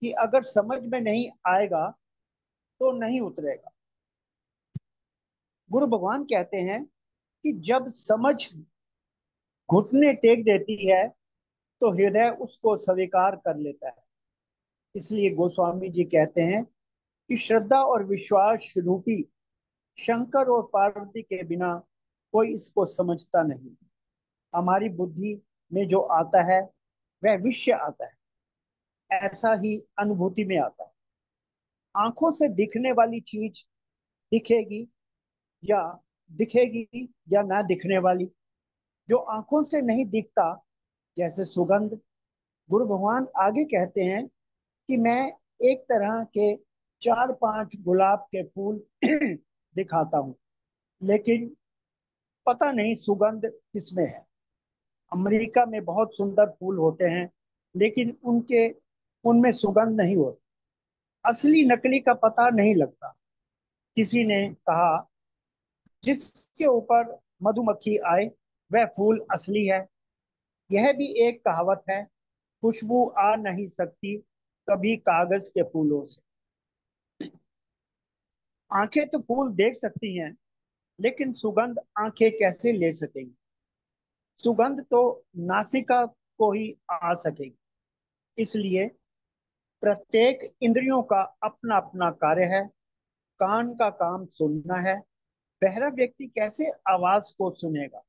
कि अगर समझ में नहीं आएगा तो नहीं उतरेगा। गुरु भगवान कहते हैं कि जब समझ घुटने टेक देती है तो हृदय उसको स्वीकार कर लेता है। इसलिए गोस्वामी जी कहते हैं कि श्रद्धा और विश्वास रूपी शंकर और पार्वती के बिना कोई इसको समझता नहीं। हमारी बुद्धि में जो आता है वह विषय आता है, ऐसा ही अनुभूति में आता है। आंखों से दिखने वाली चीज दिखेगी या दिखेगी या ना दिखने वाली। जो आंखों से नहीं दिखता, जैसे सुगंध। गुरु भगवान आगे कहते हैं कि मैं एक तरह के 4-5 गुलाब के फूल दिखाता हूँ, लेकिन पता नहीं सुगंध किसमें है। अमेरिका में बहुत सुंदर फूल होते हैं, लेकिन उनमें सुगंध नहीं होती। असली नकली का पता नहीं लगता। किसी ने कहा, जिसके ऊपर मधुमक्खी आए वह फूल असली है। यह भी एक कहावत है। खुशबू आ नहीं सकती कभी कागज के फूलों से। आंखें तो फूल देख सकती हैं, लेकिन सुगंध आंखें कैसे ले सकेंगी? सुगंध तो नासिका को ही आ सकेगी। इसलिए प्रत्येक इंद्रियों का अपना अपना कार्य है। कान का काम सुनना है। बहरा व्यक्ति कैसे आवाज को सुनेगा?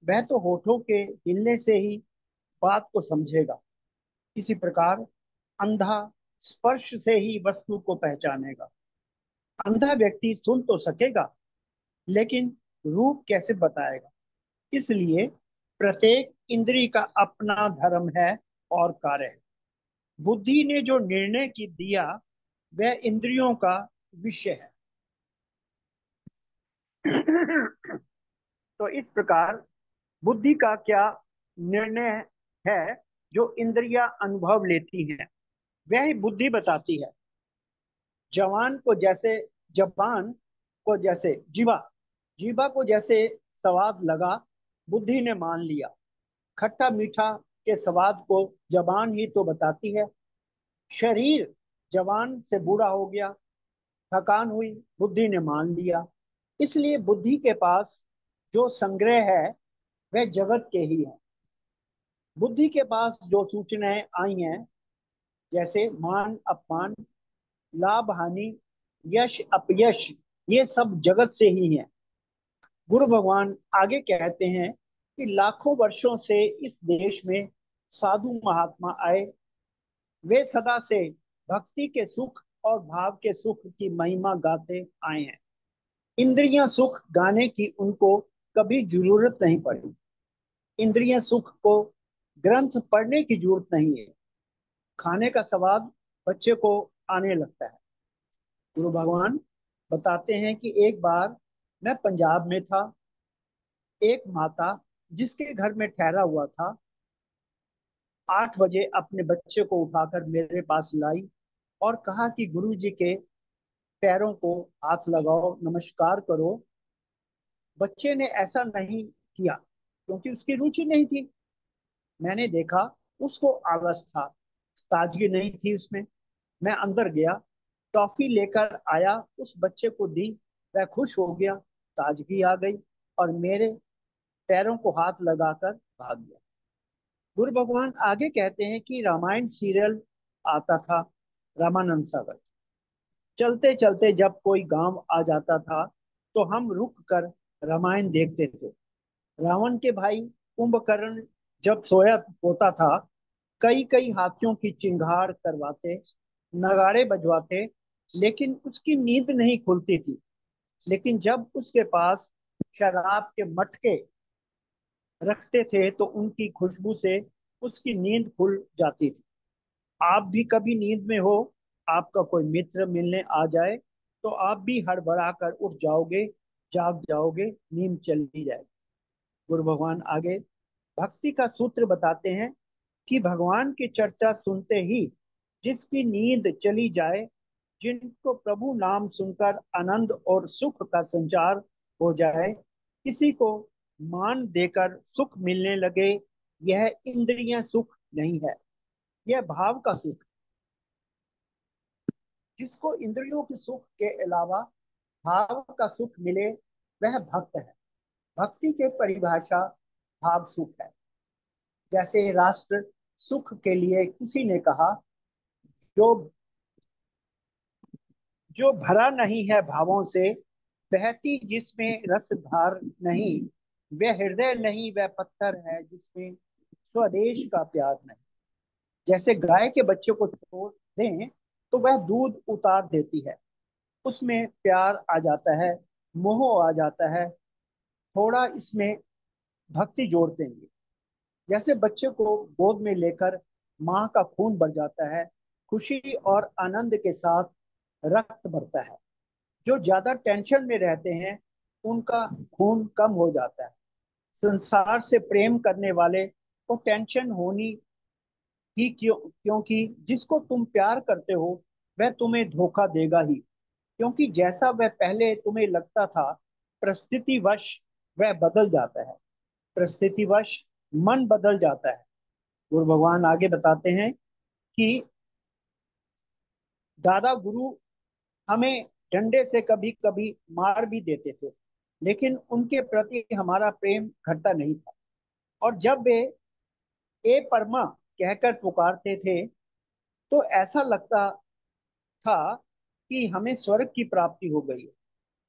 वह तो होठों के हिलने से ही बात को समझेगा। इसी प्रकार अंधा स्पर्श से ही वस्तु को पहचानेगा। अंधा व्यक्ति सुन तो सकेगा, लेकिन रूप कैसे बताएगा? इसलिए प्रत्येक इंद्री का अपना धर्म है और कार्य है। बुद्धि ने जो निर्णय की दिया वह इंद्रियों का विषय है। तो इस प्रकार बुद्धि का क्या निर्णय है जो इंद्रियां अनुभव लेती हैं, वह ही बुद्धि बताती है। जवान को जैसे जबान को जैसे जीवा जीवा को जैसे स्वाद लगा, बुद्धि ने मान लिया। खट्टा मीठा के स्वाद को जबान ही तो बताती है। शरीर जवान से बूढ़ा हो गया, थकान हुई, बुद्धि ने मान लिया। इसलिए बुद्धि के पास जो संग्रह है वह जगत के ही है। बुद्धि के पास जो सूचनाएं आई हैं, जैसे मान अपमान, लाभ हानि, यश अपयश, ये सब जगत से ही है। गुरु भगवान आगे कहते हैं कि लाखों वर्षों से इस देश में साधु महात्मा आए। वे सदा से भक्ति के सुख और भाव के सुख की महिमा गाते आए हैं। इंद्रियां सुख गाने की उनको कभी जरूरत नहीं पड़ी। इंद्रियां सुख को ग्रंथ पढ़ने की जरूरत नहीं है। खाने का स्वाद बच्चे को आने लगता है। गुरु भगवान बताते हैं कि एक बार मैं पंजाब में था। एक माता जिसके घर में ठहरा हुआ था, 8 बजे अपने बच्चे को उठाकर मेरे पास लाई और कहा कि गुरु जी के पैरों को हाथ लगाओ, नमस्कार करो। बच्चे ने ऐसा नहीं किया क्योंकि उसकी रुचि नहीं थी। मैंने देखा उसको आलस था, ताजगी नहीं थी उसमें। मैं अंदर गया, टॉफी लेकर आया, उस बच्चे को दी। वह खुश हो गया, ताजगी आ गई और मेरे पैरों को हाथ लगाकर भाग गया। गुरु भगवान आगे कहते हैं कि रामायण सीरियल आता था, रामानंद सागर। चलते चलते जब कोई गांव आ जाता था तो हम रुक कर रामायण देखते थे। रावण के भाई कुंभकर्ण जब सोया होता था, कई कई हाथियों की चिंगार करवाते, नगाड़े बजवाते, लेकिन उसकी नींद नहीं खुलती थी। लेकिन जब उसके पास शराब के मटके रखते थे तो उनकी खुशबू से उसकी नींद खुल जाती थी। आप भी कभी नींद में हो, आपका कोई मित्र मिलने आ जाए तो आप भी हड़बड़ा कर उठ जाओगे, जाग जाओगे, नींद चली जाएगी। गुरु भगवान आगे भक्ति का सूत्र बताते हैं कि भगवान की चर्चा सुनते ही जिसकी नींद चली जाए, जिनको प्रभु नाम सुनकर आनंद और सुख का संचार हो जाए, किसी को मान देकर सुख मिलने लगे, यह इंद्रियां सुख नहीं है, यह भाव का सुख। जिसको इंद्रियों के सुख के अलावा भाव का सुख मिले वह भक्त है। भक्ति के परिभाषा भाव सुख है। जैसे राष्ट्र सुख के लिए किसी ने कहा, जो जो भरा नहीं है भावों से, बहती जिसमें रस धार नहीं, वह हृदय नहीं, वह पत्थर है जिसमें स्वदेश का प्यार नहीं। जैसे गाय के बच्चे को छोड़ दें तो वह दूध उतार देती है, उसमें प्यार आ जाता है, मोह आ जाता है, थोड़ा इसमें भक्ति जोड़ देंगे। जैसे बच्चे को गोद में लेकर माँ का खून बढ़ जाता है, खुशी और आनंद के साथ रक्त बढ़ता है। जो ज्यादा टेंशन में रहते हैं उनका खून कम हो जाता है। संसार से प्रेम करने वाले को टेंशन होनी ही क्योंकि जिसको तुम प्यार करते हो वह तुम्हें धोखा देगा ही, क्योंकि जैसा वह पहले तुम्हें लगता था, परिस्थितिवश वह बदल जाता है। परिस्थितिवश मन बदल जाता है। गुरु भगवान आगे बताते हैं कि दादा गुरु हमें डंडे से कभी कभी मार भी देते थे, लेकिन उनके प्रति हमारा प्रेम घटता नहीं था। और जब वे ए परमा कहकर पुकारते थे तो ऐसा लगता था कि हमें स्वर्ग की प्राप्ति हो गई है।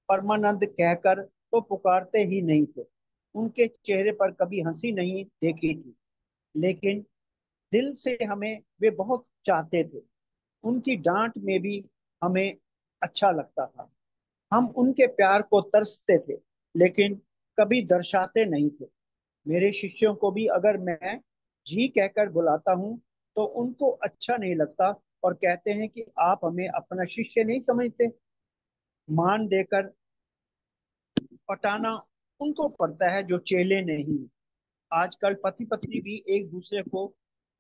परमानंद कहकर तो पुकारते ही नहीं थे। उनके चेहरे पर कभी हंसी नहीं देखी थी, लेकिन दिल से हमें वे बहुत चाहते थे। उनकी डांट में भी हमें अच्छा लगता था। हम उनके प्यार को तरसते थे, लेकिन कभी दर्शाते नहीं थे। मेरे शिष्यों को भी अगर मैं जी कहकर बुलाता हूँ तो उनको अच्छा नहीं लगता और कहते हैं कि आप हमें अपना शिष्य नहीं समझते। मान देकर पटाना उनको पड़ता है जो चेले नहीं। आजकल पति पत्नी भी एक दूसरे को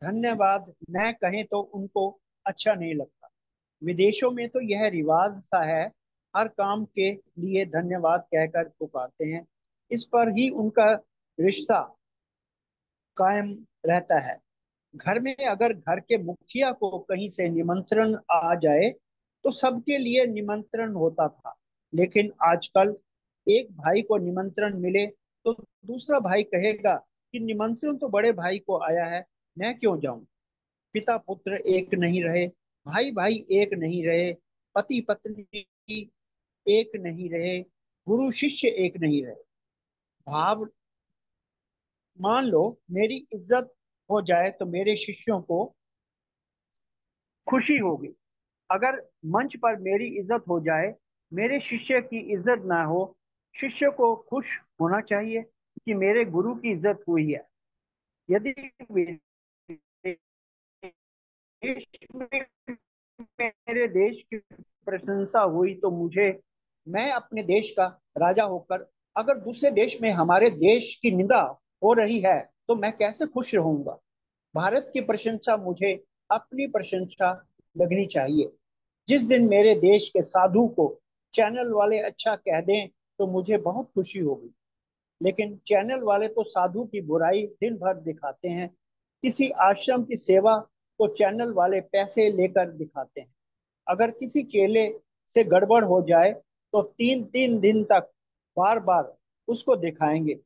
धन्यवाद न कहें तो उनको अच्छा नहीं लगता। विदेशों में तो यह रिवाज सा है, हर काम के लिए धन्यवाद कहकर पुकारते हैं। इस पर ही उनका रिश्ता कायम रहता है। घर में अगर घर के मुखिया को कहीं से निमंत्रण आ जाए तो सबके लिए निमंत्रण होता था, लेकिन आजकल एक भाई को निमंत्रण मिले तो दूसरा भाई कहेगा कि निमंत्रण तो बड़े भाई को आया है, मैं क्यों जाऊं। पिता पुत्र एक नहीं रहे, भाई भाई एक नहीं रहे, पति पत्नी एक नहीं रहे, गुरु शिष्य एक नहीं रहे। भाव मान लो मेरी इज्जत हो जाए तो मेरे शिष्यों को खुशी होगी। अगर मंच पर मेरी इज्जत हो जाए, मेरे शिष्य की इज्जत ना हो, शिष्य को खुश होना चाहिए कि मेरे गुरु की इज्जत हुई है। यदि विदेश में मेरे देश की प्रशंसा हुई तो मुझे, मैं अपने देश का राजा होकर अगर दूसरे देश में हमारे देश की निंदा हो रही है तो मैं कैसे खुश रहूंगा। भारत की प्रशंसा मुझे अपनी प्रशंसा लगनी चाहिए। जिस दिन मेरे देश के साधु को चैनल वाले अच्छा कह दें तो मुझे बहुत खुशी होगी, लेकिन चैनल वाले तो साधु की बुराई दिन भर दिखाते हैं। किसी आश्रम की सेवा को चैनल वाले पैसे लेकर दिखाते हैं। अगर किसी चेले से गड़बड़ हो जाए तो तीन तीन दिन तक बार बार उसको दिखाएंगे।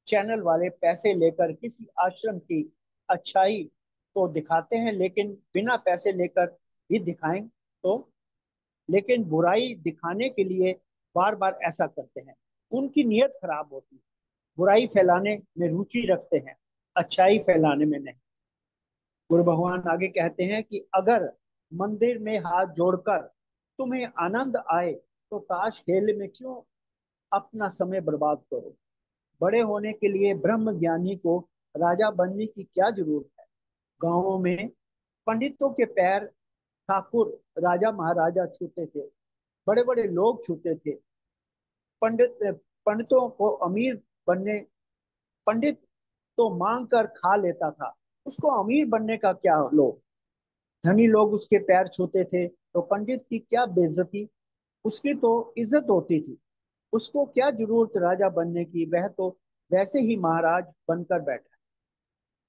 चैनल वाले पैसे लेकर किसी आश्रम की अच्छाई तो दिखाते हैं, लेकिन बिना पैसे लेकर भी दिखाएं तो, लेकिन बुराई दिखाने के लिए बार बार ऐसा करते हैं। उनकी नीयत खराब होती है। बुराई फैलाने में रुचि रखते हैं, अच्छाई फैलाने में नहीं। गुरु भगवान आगे कहते हैं कि अगर मंदिर में हाथ जोड़कर तुम्हें आनंद आए तो ताश खेल में क्यों अपना समय बर्बाद करो। बड़े होने के लिए ब्रह्म ज्ञानी को राजा बनने की क्या जरूरत है। गांवों में पंडितों के पैर ठाकुर राजा महाराजा छूते थे, बड़े बड़े लोग छूते थे। पंडित पंडितों को अमीर बनने, पंडित तो मांग कर खा लेता था, उसको अमीर बनने का क्या लोभ। धनी लोग उसके पैर छूते थे तो पंडित की क्या बेइज्जती, उसकी तो इज्जत होती थी। उसको क्या जरूरत राजा बनने की, वह तो वैसे ही महाराज बनकर बैठा।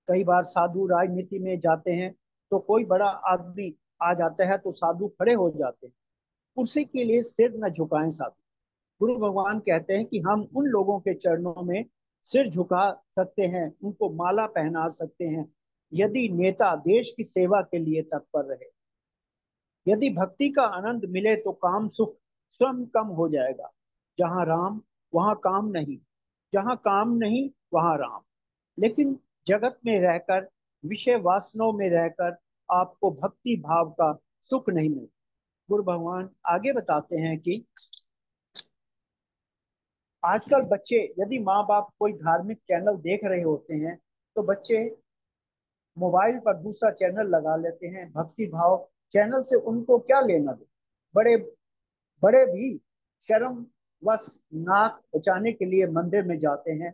कई बार साधु राजनीति में जाते हैं तो कोई बड़ा आदमी आ जाता है तो साधु खड़े हो जाते हैं। कुर्सी के लिए सिर न झुकाएं साधु। गुरु भगवान कहते हैं कि हम उन लोगों के चरणों में सिर झुका सकते हैं, उनको माला पहना सकते हैं, यदि नेता देश की सेवा के लिए तत्पर रहे। यदि भक्ति का आनंद मिले तो काम सुख स्वयं कम हो जाएगा। जहाँ राम वहाँ काम नहीं, जहाँ काम नहीं वहाँ राम। लेकिन जगत में रहकर, विषय वासनाओं में रहकर आपको भक्ति भाव का सुख नहीं मिलता। गुरु भगवान आगे बताते हैं कि आजकल बच्चे यदि माँ बाप कोई धार्मिक चैनल देख रहे होते हैं तो बच्चे मोबाइल पर दूसरा चैनल लगा लेते हैं। भक्ति भाव चैनल से उनको क्या लेना दे। बड़े बड़े भी शर्म वश नाक बचाने के लिए मंदिर में जाते हैं।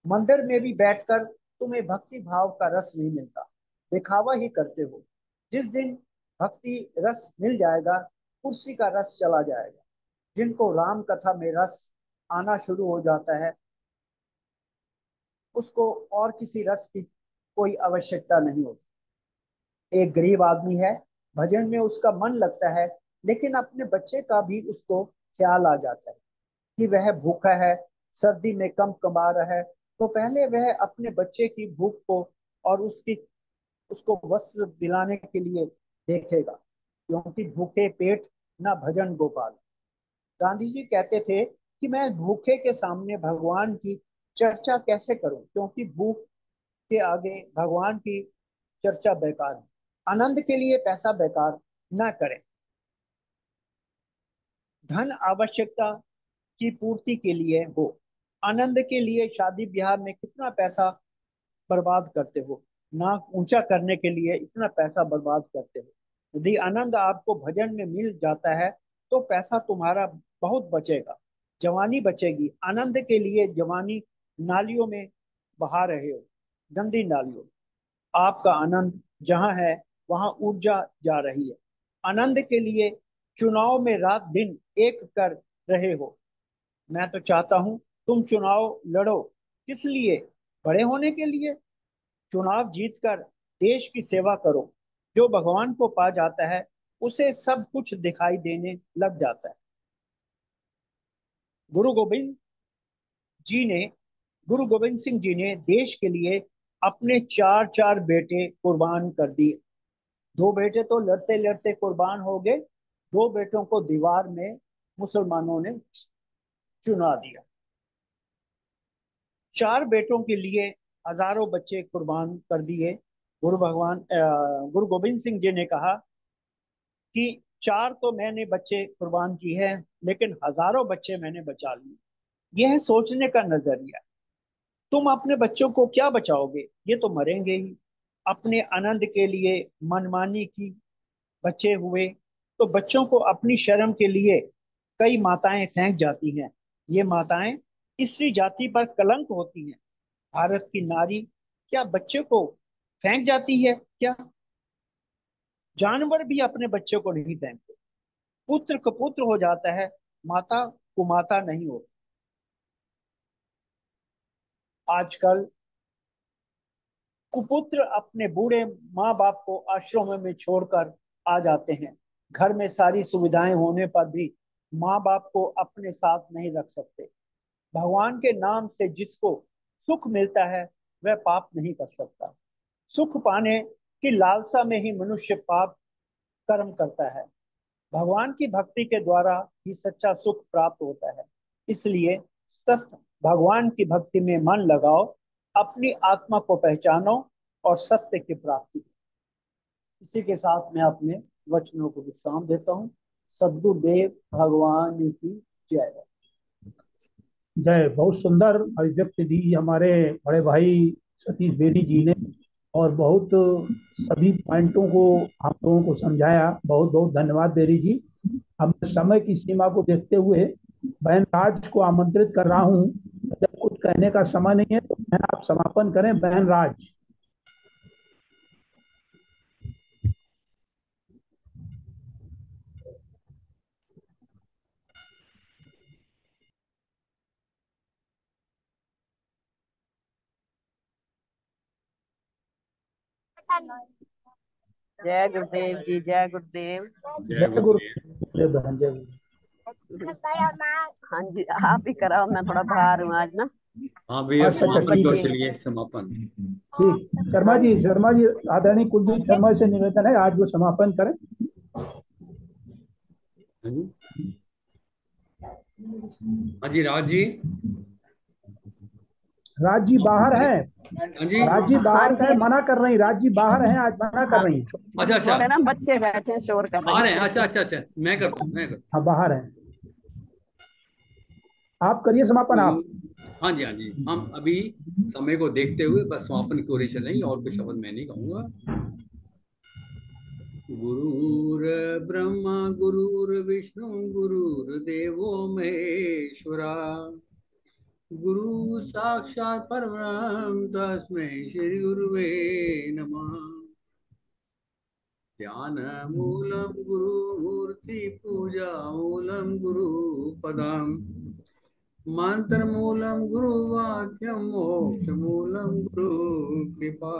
मंदिर में भी बैठकर तुम्हें भक्ति भाव का रस नहीं मिलता, दिखावा ही करते हो। जिस दिन भक्ति रस मिल जाएगा, कुर्सी का रस चला जाएगा। जिनको राम कथा में रस आना शुरू हो जाता है, उसको और किसी रस की कोई आवश्यकता नहीं होती। एक गरीब आदमी है, भजन में उसका मन लगता है, लेकिन अपने बच्चे का भी उसको ख्याल आ जाता है कि वह भूखा है, सर्दी में कम कमा रहा है, तो पहले वह अपने बच्चे की भूख को और उसको वस्त्र दिलाने के लिए देखेगा, क्योंकि भूखे पेट न भजन गोपाल। गांधी जी कहते थे कि मैं भूखे के सामने भगवान की चर्चा कैसे करूं, क्योंकि भूख के आगे भगवान की चर्चा बेकार है। आनंद के लिए पैसा बेकार ना करें। धन आवश्यकता की पूर्ति के लिए हो, आनंद के लिए शादी ब्याह में कितना पैसा बर्बाद करते हो, नाक ऊंचा करने के लिए इतना पैसा बर्बाद करते हो। यदि आनंद आपको भजन में मिल जाता है तो पैसा तुम्हारा बहुत बचेगा, जवानी बचेगी। आनंद के लिए जवानी नालियों में बहा रहे हो, गंदी नालियों। आपका आनंद जहां है वहां ऊर्जा जा रही है। आनंद के लिए चुनाव में रात दिन एक कर रहे हो। मैं तो चाहता हूं तुम चुनाव लड़ो। किस लिए? बड़े होने के लिए। चुनाव जीतकर देश की सेवा करो। जो भगवान को पा जाता है उसे सब कुछ दिखाई देने लग जाता है। गुरु गोविंद जी ने गुरु गोविंद सिंह जी ने देश के लिए अपने चार चार बेटे कुर्बान कर दिए। दो बेटे तो लड़ते लड़ते कुर्बान हो गए, दो बेटों को दीवार में मुसलमानों ने चुना दिया। चार बेटों के लिए हजारों बच्चे कुर्बान कर दिए। गुरु गोविंद सिंह जी ने कहा कि चार तो मैंने बच्चे कुर्बान की है, लेकिन हजारों बच्चे मैंने बचा लिए। यह है सोचने का नजरिया। तुम अपने बच्चों को क्या बचाओगे? ये तो मरेंगे ही। अपने आनंद के लिए मनमानी की बच्चे हुए तो बच्चों को अपनी शर्म के लिए कई माताएं फेंक जाती हैं। ये माताएं स्त्री जाति पर कलंक होती हैं। भारत की नारी क्या बच्चे को फेंक जाती है क्या? जानवर भी अपने बच्चे को नहीं फेंकते। पुत्र कुपुत्र हो जाता है, माता कुमाता नहीं होती। आजकल कुपुत्र अपने बूढ़े माँ बाप को आश्रम में छोड़कर आ जाते हैं। घर में सारी सुविधाएं होने पर भी माँ बाप को अपने साथ नहीं रख सकते। भगवान के नाम से जिसको सुख मिलता है वह पाप नहीं कर सकता। सुख पाने की लालसा में ही मनुष्य पाप कर्म करता है। भगवान की भक्ति के द्वारा ही सच्चा सुख प्राप्त होता है। इसलिए सत्य भगवान की भक्ति में मन लगाओ, अपनी आत्मा को पहचानो और सत्य की प्राप्ति। इसी के साथ मैं अपने वचनों को विश्राम देता हूँ। सद्गुरुदेव भगवान की जय। जय। बहुत सुंदर अभिव्यक्ति दी हमारे बड़े भाई सतीश बेरी जी ने, और बहुत सभी पॉइंटों को आप लोगों को समझाया। बहुत बहुत धन्यवाद बेरी जी। अब समय की सीमा को देखते हुए बहन राज को आमंत्रित कर रहा हूँ। जब कुछ कहने का समय नहीं है तो बहन आप समापन करें। बहन राज। जय गुरुदेव जी, जय गुरुदेव। जय गुरुदेव बहन, जय गुरुदेव। हाँ जी, आप ही कराओ, मैं थोड़ा बाहर हूँ आज ना। हाँ भैया, अच्छा अच्छा, समापन ठीक को है चलिए समापन। ठीक। शर्मा जी आदरणीय कुलदीप शर्मा से निवेदन है आज वो समापन करें। हाँ जी राज जी। राज जी बाहर हैं। हाँ जी। राज जी बाहर हाँ है, जी। मना कर रही। राज जी बाहर हैं, आज मना कर रही हैं। अच्छा अच्छा, थोड़े ना बच्चे बैठे हैं, शोर कर रहे बाहर हैं। हैं। अच्छा अच्छा अच्छा, मैं करता हूँ। हाँ बाहर हैं, आप करिए समापन आप। हाँ जी हाँ जी, हम अभी समय को देखते हुए बस समापन की ओर चलेंगे, और कुछ शब्द मैं नहीं कहूँगा। गुरुर ब्रह्मा गुरुर्विष्णु गुरुर्देवो महेश्वरा, गुरु साक्षात् परब्रह्म तस्मै श्री गुरुवे नमः। ध्यान मूलम गुरु मूर्ति पूजा मूलम गुरु पदम मंत्र मूलम गुरु वाक्यम मोक्ष मूलम गुरु कृपा।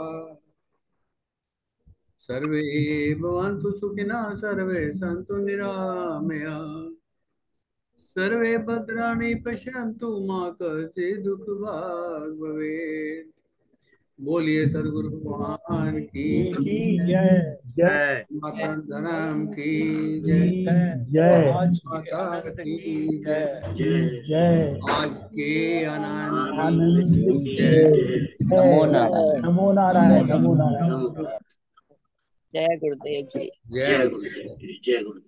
सर्वे भवन्तु सुखिनः सर्वे सन्तु निरामया सर्वे भद्राणि पश्यन्तु मा कश्चित् दुःखभाग् भवेत्। बोलिए सद्गुरु भगवान की जय जय माता धर्म की जय जय माता की जय जय जय आज के आनंद आनंद की जय नमो नारायण। नमो नारायण नमो नारायण। जय गुरुदेव जी। जय गुरुदेव। जय गुरुदेव।